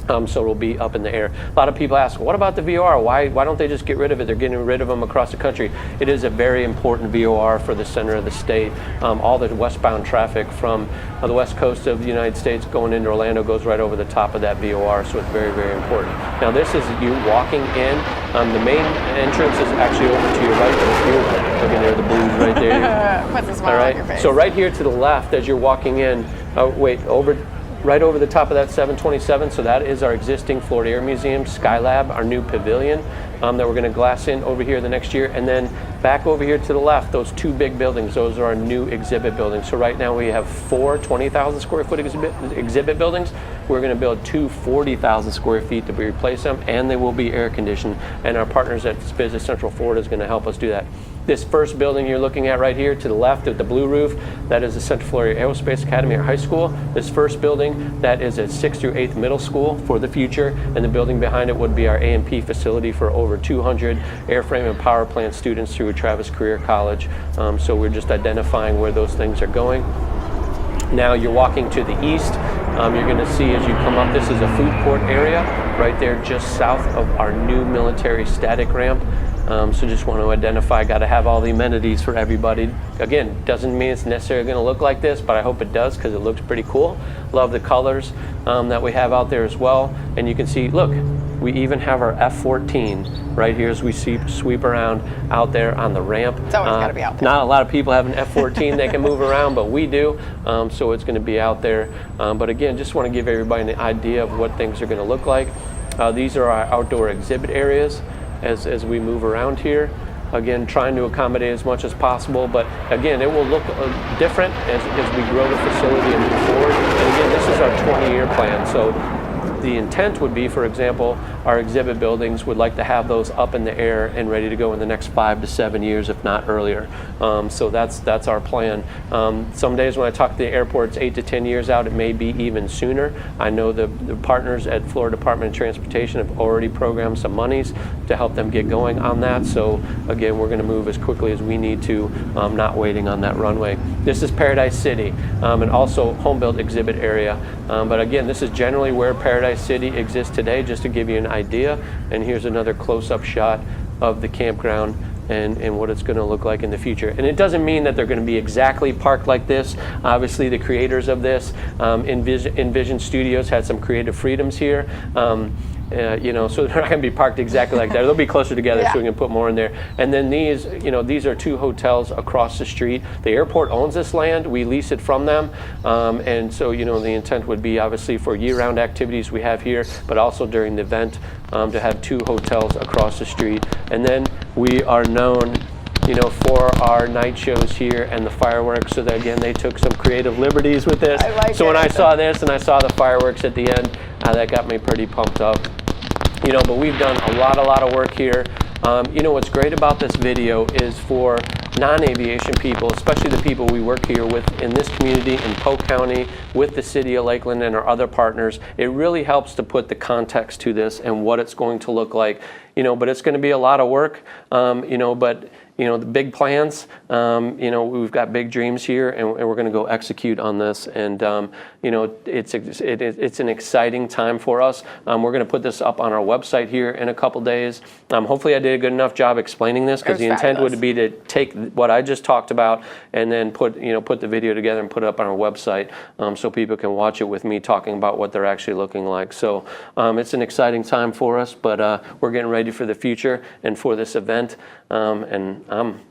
So it'll be up in the air. A lot of people ask, what about the VOR? Why don't they just get rid of it? They're getting rid of them across the country. It is a very important VOR for the center of the state. All the westbound traffic from the west coast of the United States going into Orlando goes right over the top of that VOR, so it's very, very important. Now this is you walking in. The main entrance is actually over to your right. Look at there, the blues right there. Puts a smile on your face. So right here to the left as you're walking in, right over the top of that 727, so that is our existing Florida Air Museum, Skylab, our new pavilion that we're going to glass in over here the next year. And then back over here to the left, those two big buildings, those are our new exhibit buildings. So right now we have 4 20,000 square foot exhibit buildings. We're going to build 2 40,000 square feet to replace them, and they will be air conditioned. And our partners at Visit Central Florida is going to help us do that. This first building you're looking at right here to the left with the blue roof, that is the Central Florida Aerospace Academy or High School. This first building, that is a 6th through 8th middle school for the future, and the building behind it would be our A&P facility for over 200 airframe and power plant students through Travis Career College. So we're just identifying where those things are going. Now you're walking to the east. You're going to see as you come up, this is a food court area right there just south of our new military static ramp. So just want to identify, got to have all the amenities for everybody. Again, doesn't mean it's necessarily going to look like this, but I hope it does because it looks pretty cool. Love the colors that we have out there as well. And you can see, look, we even have our F-14 right here as we sweep around out there on the ramp. It's always got to be out there. Not a lot of people have an F-14 that can move around, but we do. So it's going to be out there. But again, just want to give everybody an idea of what things are going to look like. These are our outdoor exhibit areas as we move around here. Again, trying to accommodate as much as possible, but again, it will look different as we grow the facility and move forward. And again, this is our 20-year plan. So the intent would be, for example, our exhibit buildings would like to have those up in the air and ready to go in the next 5 to 7 years, if not earlier. So that's our plan. Some days when I talk to the airports 8 to 10 years out, it may be even sooner. I know the partners at Florida Department of Transportation have already programmed some monies to help them get going on that. So again, we're going to move as quickly as we need to, not waiting on that runway. This is Paradise City, and also home built exhibit area. But again, this is generally where Paradise City exists today, just to give you an idea. And here's another close-up shot of the campground and what it's going to look like in the future. And it doesn't mean that they're going to be exactly parked like this. Obviously, the creators of this, Envision Studios, had some creative freedoms here. So they're not going to be parked exactly like that. They'll be closer together, so we can put more in there. And then these are 2 hotels across the street. The airport owns this land. We lease it from them. And so, the intent would be obviously for year-round activities we have here, but also during the event to have 2 hotels across the street. And then we are known for our night shows here and the fireworks. So that, again, they took some creative liberties with this. When I saw this and I saw the fireworks at the end, that got me pretty pumped up. But we've done a lot of work here. What's great about this video is for non-aviation people, especially the people we work here with in this community in Polk County, with the city of Lakeland and our other partners, it really helps to put the context to this and what it's going to look like. But it's going to be a lot of work, but the big plans, we've got big dreams here, and we're going to go execute on this. And it's an exciting time for us. We're going to put this up on our website here in a couple days. Hopefully I did a good enough job explaining this, because the intent would be to take what I just talked about and then put the video together and put it up on our website, so people can watch it with me talking about what they're actually looking like. So it's an exciting time for us, but we're getting ready for the future and for this event. And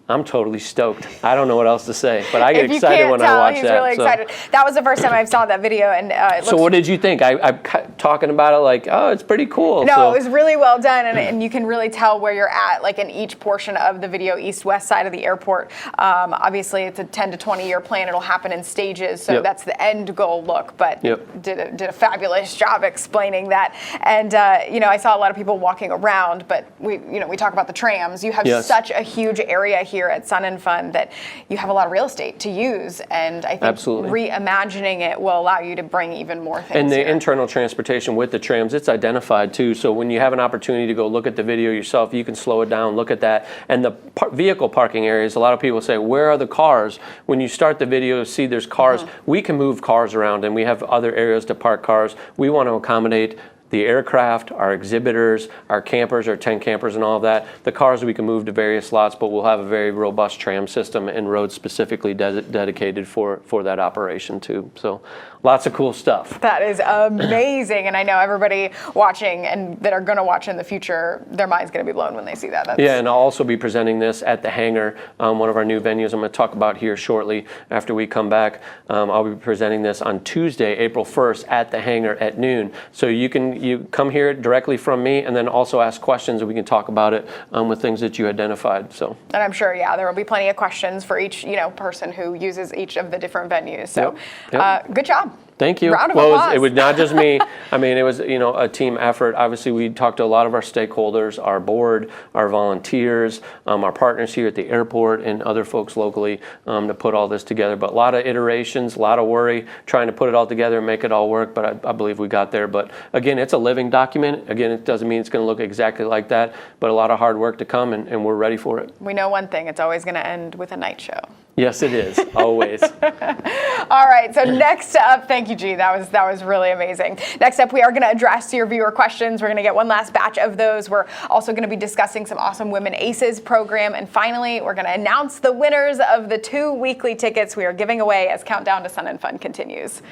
I'm totally stoked. I don't know what else to say, but I get excited when I watch that. He's really excited. That was the first time I saw that video, and so what did you think? I'm talking about it like, oh, it's pretty cool. No, it was really well done, and you can really tell where you're at, like in each portion of the video, east-west side of the airport. Obviously, it's a 10 to 20-year plan. It'll happen in stages, so that's the end goal look. But did a fabulous job explaining that. And I saw a lot of people walking around, but we talk about the trams. You have such a huge area here at Sun and Fun that you have a lot of real estate to use, and I think reimagining it will allow you to bring even more things. And the here. internal transportation with the trams, it's identified too. So when you have an opportunity to go look at the video yourself, you can slow it down, look at that. And the vehicle parking areas, a lot of people say, where are the cars? When you start the video, see there's cars. We can move cars around, and we have other areas to park cars. We want to accommodate the aircraft, our exhibitors, our campers, our tent campers and all of that. The cars we can move to various slots, but we'll have a very robust tram system and roads specifically dedicated for that operation too. So lots of cool stuff. That is amazing. And I know everybody watching and that are going to watch in the future, their mind's going to be blown when they see that. And I'll also be presenting this at the Hangar, one of our new venues I'm going to talk about here shortly after we come back. I'll be presenting this on Tuesday, April 1st at the Hangar at noon. So you come here directly from me, and then also ask questions, and we can talk about it with things that you identified. So. And I'm sure, there will be plenty of questions for each person who uses each of the different venues. So good job. Thank you. Round of applause. It was not just me. I mean, it was a team effort. Obviously, we talked to a lot of our stakeholders, our board, our volunteers, our partners here at the airport, and other folks locally to put all this together. But a lot of iterations, a lot of worry, trying to put it all together and make it all work. But I believe we got there. But again, it's a living document. Again, it doesn't mean it's going to look exactly like that, but a lot of hard work to come, and we're ready for it. We know one thing: it's always going to end with a night show. Yes, it is. Always. All right. So next up, thank Thank you, G. That was really amazing. Next up, we are going to address your viewer questions. We're going to get one last batch of those. We're also going to be discussing some awesome Women Aces program. And finally, we're going to announce the winners of the 2 weekly tickets we are giving away as Countdown to Sun and Fun continues.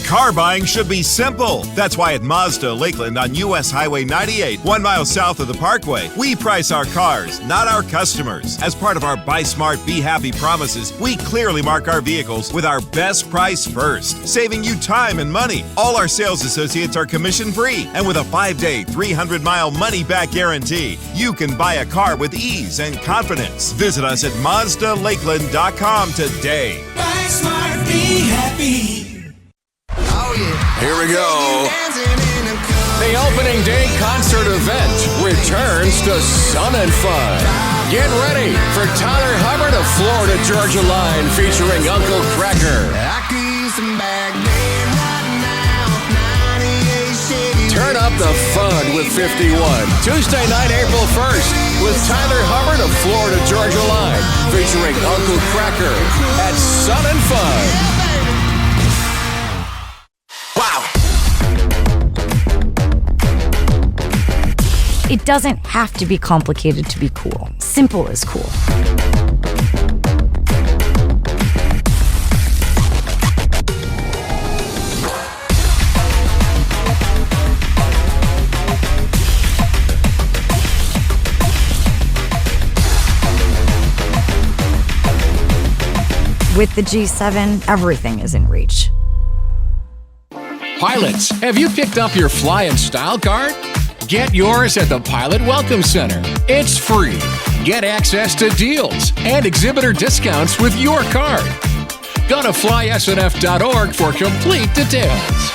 Car buying should be simple. That's why at Mazda Lakeland on US Highway 98, 1 mile south of the Parkway, we price our cars, not our customers. As part of our Buy Smart, Be Happy promises, we clearly mark our vehicles with our best price first, saving you time and money. All our sales associates are commission-free, and with a 5-day, 300-mile money-back guarantee, you can buy a car with ease and confidence. Visit us at MazdaLakeland.com today. Buy smart, be happy. Here we go. The opening day concert event returns to Sun and Fun. Get ready for Tyler Hubbard of Florida Georgia Line featuring Uncle Cracker. Turn up the fun with 51. Tuesday night, April 1st, with Tyler Hubbard of Florida Georgia Line featuring Uncle Cracker at Sun and Fun. It doesn't have to be complicated to be cool. Simple is cool. With the G7, everything is in reach. Pilots, have you picked up your Fly in Style card? Get yours at the Pilot Welcome Center. It's free. Get access to deals and exhibitor discounts with your card. Go to flysnf.org for complete details.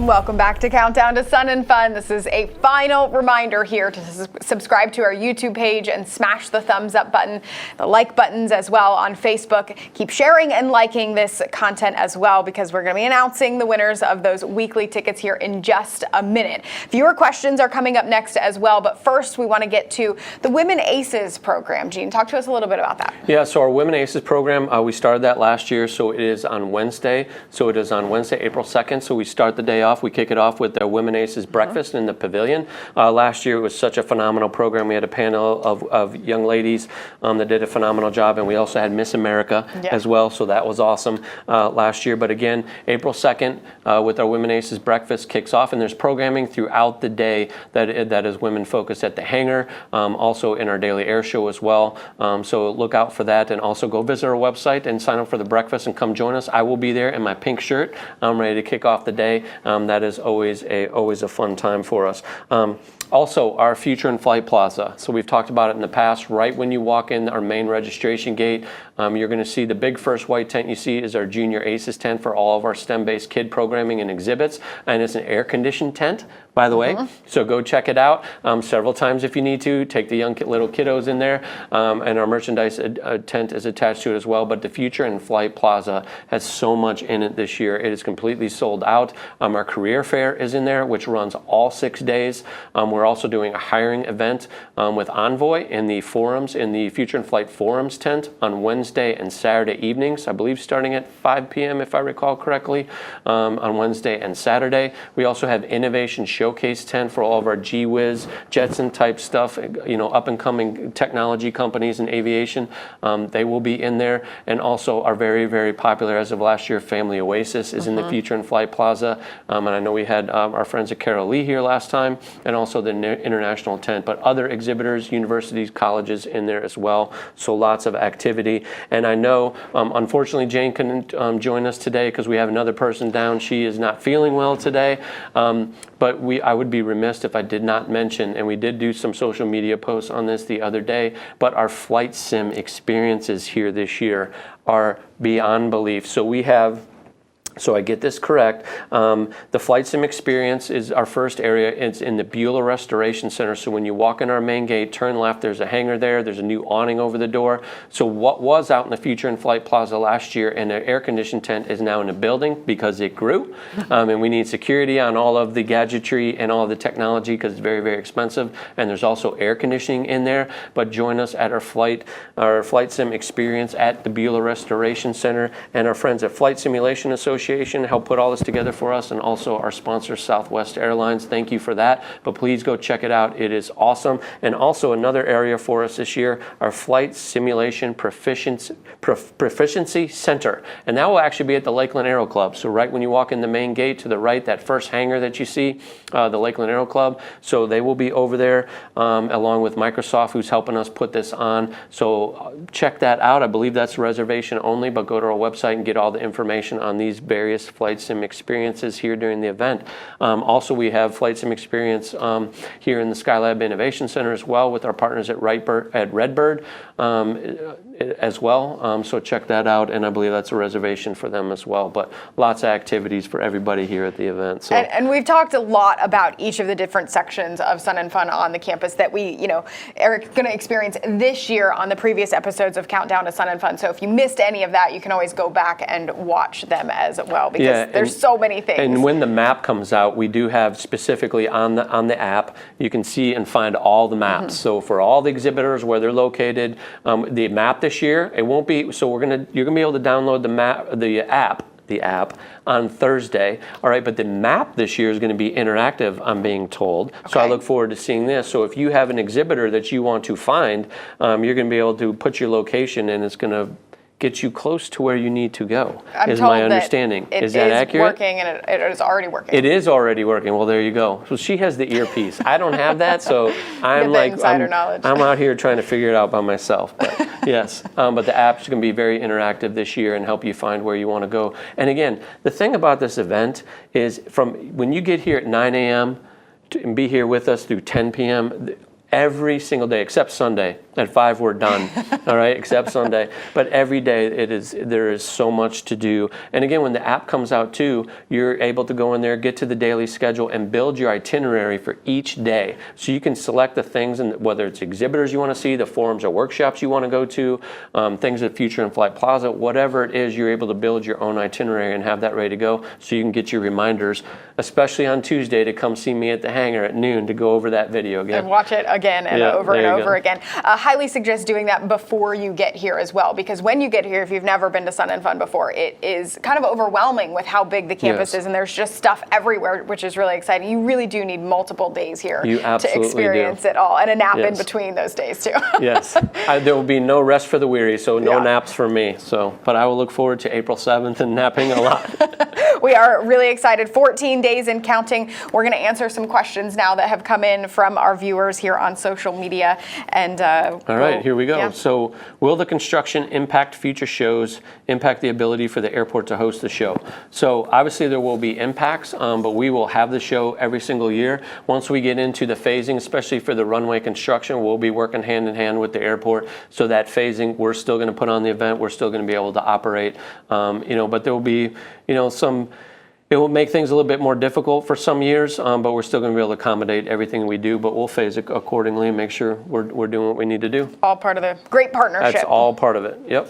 Welcome back to Countdown to Sun and Fun. This is a final reminder here to subscribe to our YouTube page and smash the thumbs up button, the like buttons as well on Facebook. Keep sharing and liking this content as well, because we're going to be announcing the winners of those weekly tickets here in just a minute. Viewer questions are coming up next as well, but first we want to get to the Women Aces program. Gene, talk to us a little bit about that. Yeah, so our Women Aces program, we started that last year, so it is on Wednesday. So it is on Wednesday, April 2nd, so we start the day off. We kick it off with the Women Aces breakfast in the pavilion. Last year it was such a phenomenal program. We had a panel of young ladies that did a phenomenal job, and we also had Miss America as well, so that was awesome last year. But again, April 2nd with our Women Aces breakfast kicks off, and there's programming throughout the day that is women focused at the hangar, also in our daily air show as well. So look out for that, and also go visit our website and sign up for the breakfast and come join us. I will be there in my pink shirt. I'm ready to kick off the day. That is always a fun time for us. Also, our Future in Flight Plaza. So we've talked about it in the past. Right when you walk in our main registration gate, you're going to see the big first white tent you see is our Junior Aces tent for all of our STEM-based kid programming and exhibits. And it's an air-conditioned tent, by the way. So go check it out several times if you need to. Take the young little kiddos in there. And our merchandise tent is attached to it as well. But the Future in Flight Plaza has so much in it this year. It is completely sold out. Our career fair is in there, which runs all 6 days. We're also doing a hiring event with Envoy in the forums, in the Future in Flight forums tent on Wednesday and Saturday evenings, I believe starting at 5 p.m. if I recall correctly, on Wednesday and Saturday. We also have Innovation Showcase tent for all of our G-Wiz, Jetson type stuff, up and coming technology companies in aviation. They will be in there. And also our very, very popular as of last year, Family Oasis is in the Future in Flight Plaza. And I know we had our friends at Carol Lee here last time, and also the international tent, but other exhibitors, universities, colleges in there as well. So lots of activity. And I know, unfortunately, Jane couldn't join us today because we have another person down. She is not feeling well today. But I would be remiss if I did not mention, and we did do some social media posts on this the other day, but our flight sim experiences here this year are beyond belief. So we have, so I get this correct, the Flight Sim Experience is our first area. It's in the Beulah Restoration Center. So when you walk in our main gate, turn left, there's a hangar there. There's a new awning over the door. So what was out in the Future and Flight Plaza last year in an air-conditioned tent is now in a building because it grew. And we need security on all of the gadgetry and all of the technology because it's very, very expensive. And there's also air conditioning in there. But join us at our Flight Sim Experience at the Beulah Restoration Center, and our friends at Flight Simulation Association help put all this together for us, and also our sponsor Southwest Airlines. Thank you for that, but please go check it out. It is awesome. And also another area for us this year, our Flight Simulation Proficiency Center, and that will actually be at the Lakeland Aero Club. So right when you walk in the main gate to the right, that first hangar that you see, the Lakeland Aero Club, so they will be over there along with Microsoft, who's helping us put this on. So check that out. I believe that's reservation only, but go to our website and get all the information on these various Flight Sim experiences here during the event. Also, we have Flight Sim experience here in the Skylab Innovation Center as well with our partners at Redbird as well. So check that out, and I believe that's a reservation for them as well. But lots of activities for everybody here at the event. So. And we've talked a lot about each of the different sections of Sun and Fun on the campus that we, are going to experience this year on the previous episodes of Countdown to Sun and Fun. So if you missed any of that, you can always go back and watch them as well, because there's so many things. And when the map comes out, we do have specifically on the app, you can see and find all the maps. So for all the exhibitors, where they're located, the map this year, it won't be, so you're gonna be able to download the app on Thursday. All right, but the map this year is going to be interactive, I'm being told. Okay. So I look forward to seeing this. So if you have an exhibitor that you want to find, you're going to be able to put your location, and it's going to get you close to where you need to go, is my understanding. Is that accurate? Working, and it is already working. It is already working. Well, there you go. So she has the earpiece. I don't have that, so I'm I'm out here trying to figure it out by myself. But yes, but the app's going to be very interactive this year and help you find where you want to go. And again, the thing about this event is from when you get here at 9 a.m. and be here with us through 10 p.m., every single day, except Sunday. At 5, we're done. All right, except Sunday. But every day, there is so much to do. And again, when the app comes out too, you're able to go in there, get to the daily schedule, and build your itinerary for each day. So you can select the things, and whether it's exhibitors you want to see, the forums or workshops you want to go to, things at Future and Flight Plaza, whatever it is, you're able to build your own itinerary and have that ready to go, so you can get your reminders, especially on Tuesday, to come see me at the hangar at noon to go over that video again. And watch it again and over and over again. Highly suggest doing that before you get here as well, because when you get here, if you've never been to Sun and Fun before, it is kind of overwhelming with how big the campus is, and there's just stuff everywhere, which is really exciting. You really do need multiple days here to experience it all, and a nap in between those days too. Yes, there will be no rest for the weary, so no naps for me. So, but I will look forward to April 7th and napping a lot. We are really excited. 14 days and counting. We're going to answer some questions now that have come in from our viewers here on social media. And all right, here we go. Yeah. So, will the construction impact future shows, impact the ability for the airport to host the show? So, obviously there will be impacts, but we will have the show every single year. Once we get into the phasing, especially for the runway construction, we'll be working hand in hand with the airport. So that phasing, we're still going to put on the event. We're still going to be able to operate, but there will be, it will make things a little bit more difficult for some years, but we're still going to be able to accommodate everything we do, but we'll phase it accordingly and make sure we're doing what we need to do. All part of the great partnership. That's all part of it, yep.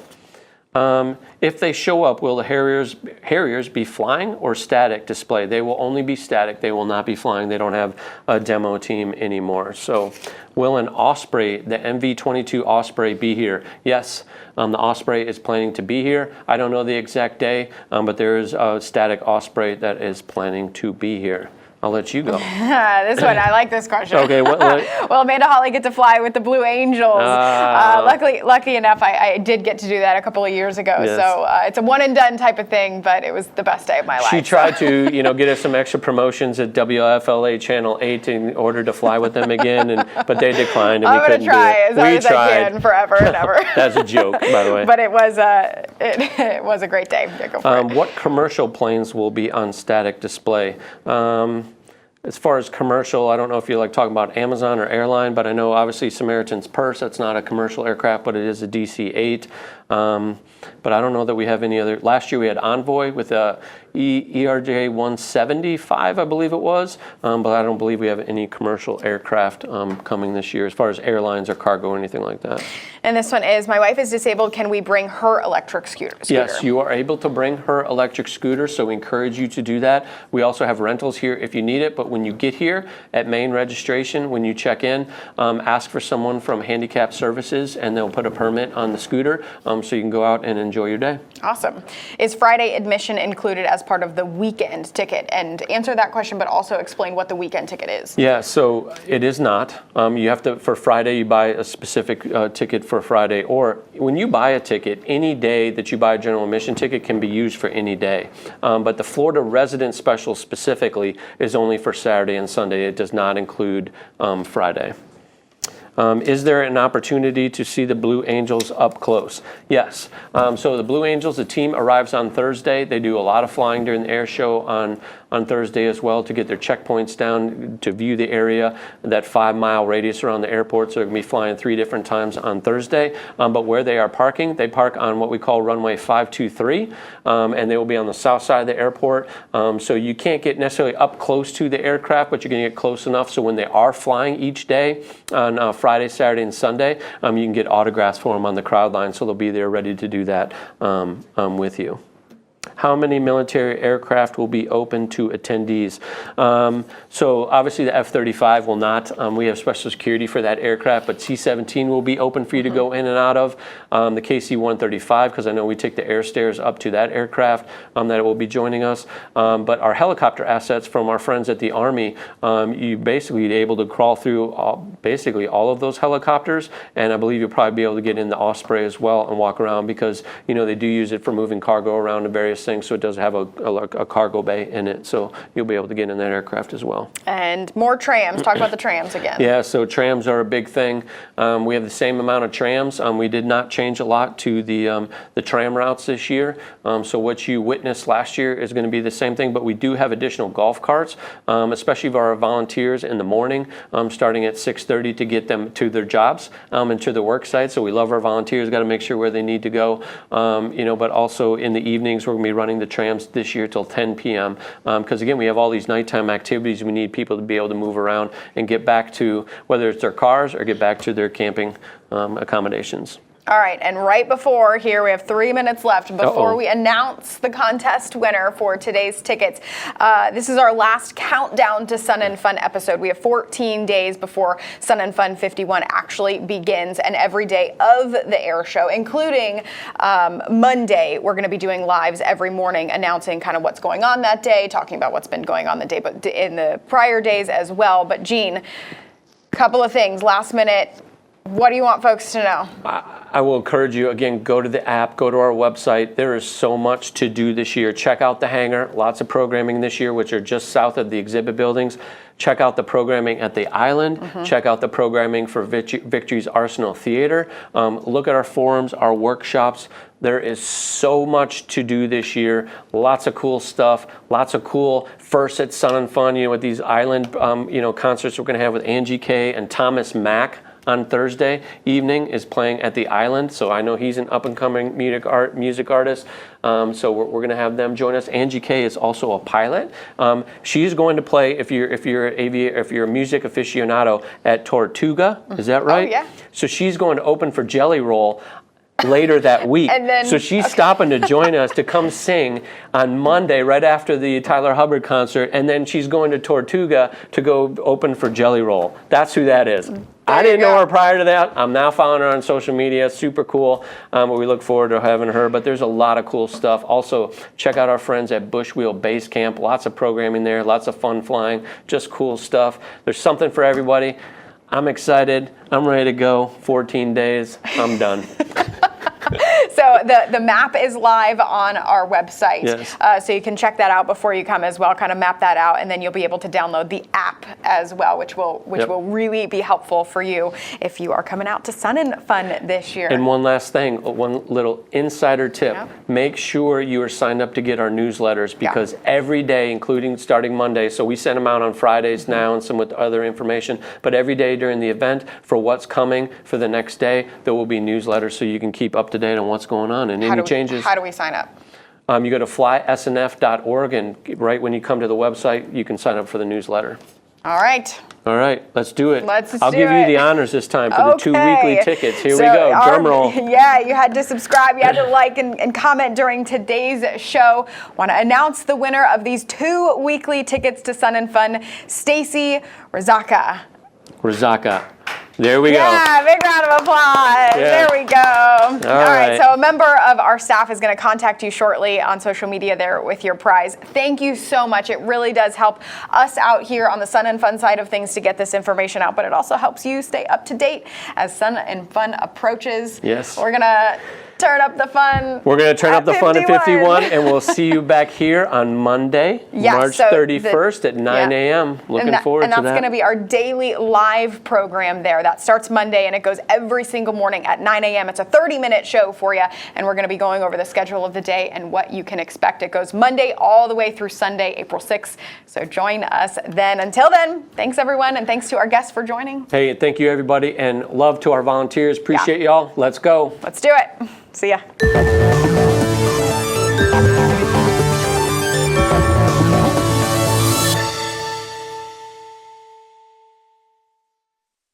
If they show up, will the Harriers be flying or static display? They will only be static. They will not be flying. They don't have a demo team anymore. So will an Osprey, the MV-22 Osprey, be here? Yes, the Osprey is planning to be here. I don't know the exact day, but there is a static Osprey that is planning to be here. I'll let you go. This one, I like this question. Okay. Will Amanda Hawley get to fly with the Blue Angels? Lucky enough, I did get to do that a couple of years ago. Yes. So it's a one and done type of thing, but it was the best day of my life. She tried to, get us some extra promotions at WFLA Channel 8 in order to fly with them again, but they declined, and we couldn't do it. I'm going to try as hard as I can forever and ever. That's a joke, by the way. But it was a great day. Yeah, go for it. What commercial planes will be on static display? As far as commercial, I don't know if you like talking about Amazon or airline, but I know obviously Samaritan's Purse, that's not a commercial aircraft, but it is a DC-8. But I don't know that we have any other. Last year we had Envoy with a ERJ 175, I believe it was, but I don't believe we have any commercial aircraft coming this year as far as airlines or cargo or anything like that. And this one is, my wife is disabled. Can we bring her electric scooter? Yes, you are able to bring her electric scooter, so we encourage you to do that. We also have rentals here if you need it, but when you get here at main registration, when you check in, ask for someone from Handicap Services, and they'll put a permit on the scooter, so you can go out and enjoy your day. Awesome. Is Friday admission included as part of the weekend ticket? And answer that question, but also explain what the weekend ticket is. Yeah, so it is not. You have to, for Friday, you buy a specific ticket for Friday, or when you buy a ticket, any day that you buy a general admission ticket can be used for any day. But the Florida Resident Special specifically is only for Saturday and Sunday. It does not include Friday. Is there an opportunity to see the Blue Angels up close? Yes. So the Blue Angels, the team arrives on Thursday. They do a lot of flying during the air show on Thursday as well to get their checkpoints down, to view the area, that 5-mile radius around the airport. So they're going to be flying 3 different times on Thursday. But where they are parking, they park on what we call runway 523, and they will be on the south side of the airport. So you can't get necessarily up close to the aircraft, but you're going to get close enough so when they are flying each day on Friday, Saturday, and Sunday, you can get autographs for them on the crowd line, so they'll be there ready to do that with you. How many military aircraft will be open to attendees? So obviously the F-35 will not. We have special security for that aircraft, but C-17 will be open for you to go in and out of. The KC-135, because I know we take the air stairs up to that aircraft, that will be joining us. But our helicopter assets from our friends at the Army, you basically be able to crawl through basically all of those helicopters, and I believe you'll probably be able to get in the Osprey as well and walk around, because they do use it for moving cargo around to various things, so it does have a cargo bay in it, so you'll be able to get in that aircraft as well. And more trams. Talk about the trams again. Yeah, so trams are a big thing. We have the same amount of trams. We did not change a lot to the tram routes this year, so what you witnessed last year is going to be the same thing, but we do have additional golf carts, especially for our volunteers in the morning, starting at 6:30 to get them to their jobs and to the work site. So we love our volunteers, got to make sure where they need to go, but also in the evenings we're going to be running the trams this year till 10 p.m. Because again, we have all these nighttime activities. We need people to be able to move around and get back to, whether it's their cars or get back to their camping accommodations. All right, and right before here, we have 3 minutes left before we announce the contest winner for today's tickets. This is our last countdown to Sun and Fun episode. We have 14 days before Sun and Fun 51 actually begins, and every day of the air show, including Monday, we're going to be doing lives every morning, announcing kind of what's going on that day, talking about what's been going on the day, but in the prior days as well. But Gene, couple of things, last minute. What do you want folks to know? I will encourage you, again, go to the app, go to our website. There is so much to do this year. Check out the hangar, lots of programming this year, which are just south of the exhibit buildings. Check out the programming at the island. Check out the programming for Victory's Arsenal Theater. Look at our forums, our workshops. There is so much to do this year. Lots of cool stuff. Lots of cool firsts at Sun and Fun. With these island, concerts we're going to have with Angie K and Thomas Mack. On Thursday evening is playing at the island, so I know he's an up-and-coming music artist. So we're going to have them join us. Angie K is also a pilot. She's going to play, if you're a music aficionado, at Tortuga. Is that right? Oh, yeah. So she's going to open for Jelly Roll later that week. And then, so she's stopping to join us to come sing on Monday right after the Tyler Hubbard concert, and then she's going to Tortuga to go open for Jelly Roll. That's who that is. I didn't know her prior to that. I'm now following her on social media. Super cool. But we look forward to having her. But there's a lot of cool stuff. Also, check out our friends at Bushwheel Base Camp. Lots of programming there. Lots of fun flying. Just cool stuff. There's something for everybody. I'm excited. I'm ready to go. 14 days. I'm done. So the map is live on our website. Yes. So you can check that out before you come as well, kind of map that out, and then you'll be able to download the app as well, which will really be helpful for you if you are coming out to Sun and Fun this year. And one last thing, one little insider tip. Yeah. Make sure you are signed up to get our newsletters, because every day, including starting Monday, so we send them out on Fridays now and some with other information, but every day during the event for what's coming for the next day, there will be newsletters so you can keep up to date on what's going on and any changes. How do we sign up? You go to flysnf.org, and right when you come to the website, you can sign up for the newsletter. All right. All right, let's do it. I'll give you the honors this time for the 2 weekly tickets. Here we go, drum roll. Yeah, you had to subscribe, you had to like and comment during today's show. Want to announce the winner of these 2 weekly tickets to Sun and Fun, Stacy Rizaka. There we go. Yeah, big round of applause. Yeah. There we go. All right. So a member of our staff is going to contact you shortly on social media there with your prize. Thank you so much. It really does help us out here on the Sun and Fun side of things to get this information out, but it also helps you stay up to date as Sun and Fun approaches. Yes. We're going to turn up the fun. We're going to turn up the fun at 51, and we'll see you back here on Monday, March 31st at 9 a.m. Looking forward to that. And that's going to be our daily live program there. That starts Monday, and it goes every single morning at 9 a.m. It's a 30-minute show for you, and we're going to be going over the schedule of the day and what you can expect. It goes Monday all the way through Sunday, April 6th. So join us then. Until then, thanks, everyone, and thanks to our guests for joining. Hey, thank you, everybody, and love to our volunteers. Appreciate y'all. Let's go. Let's do it. See ya.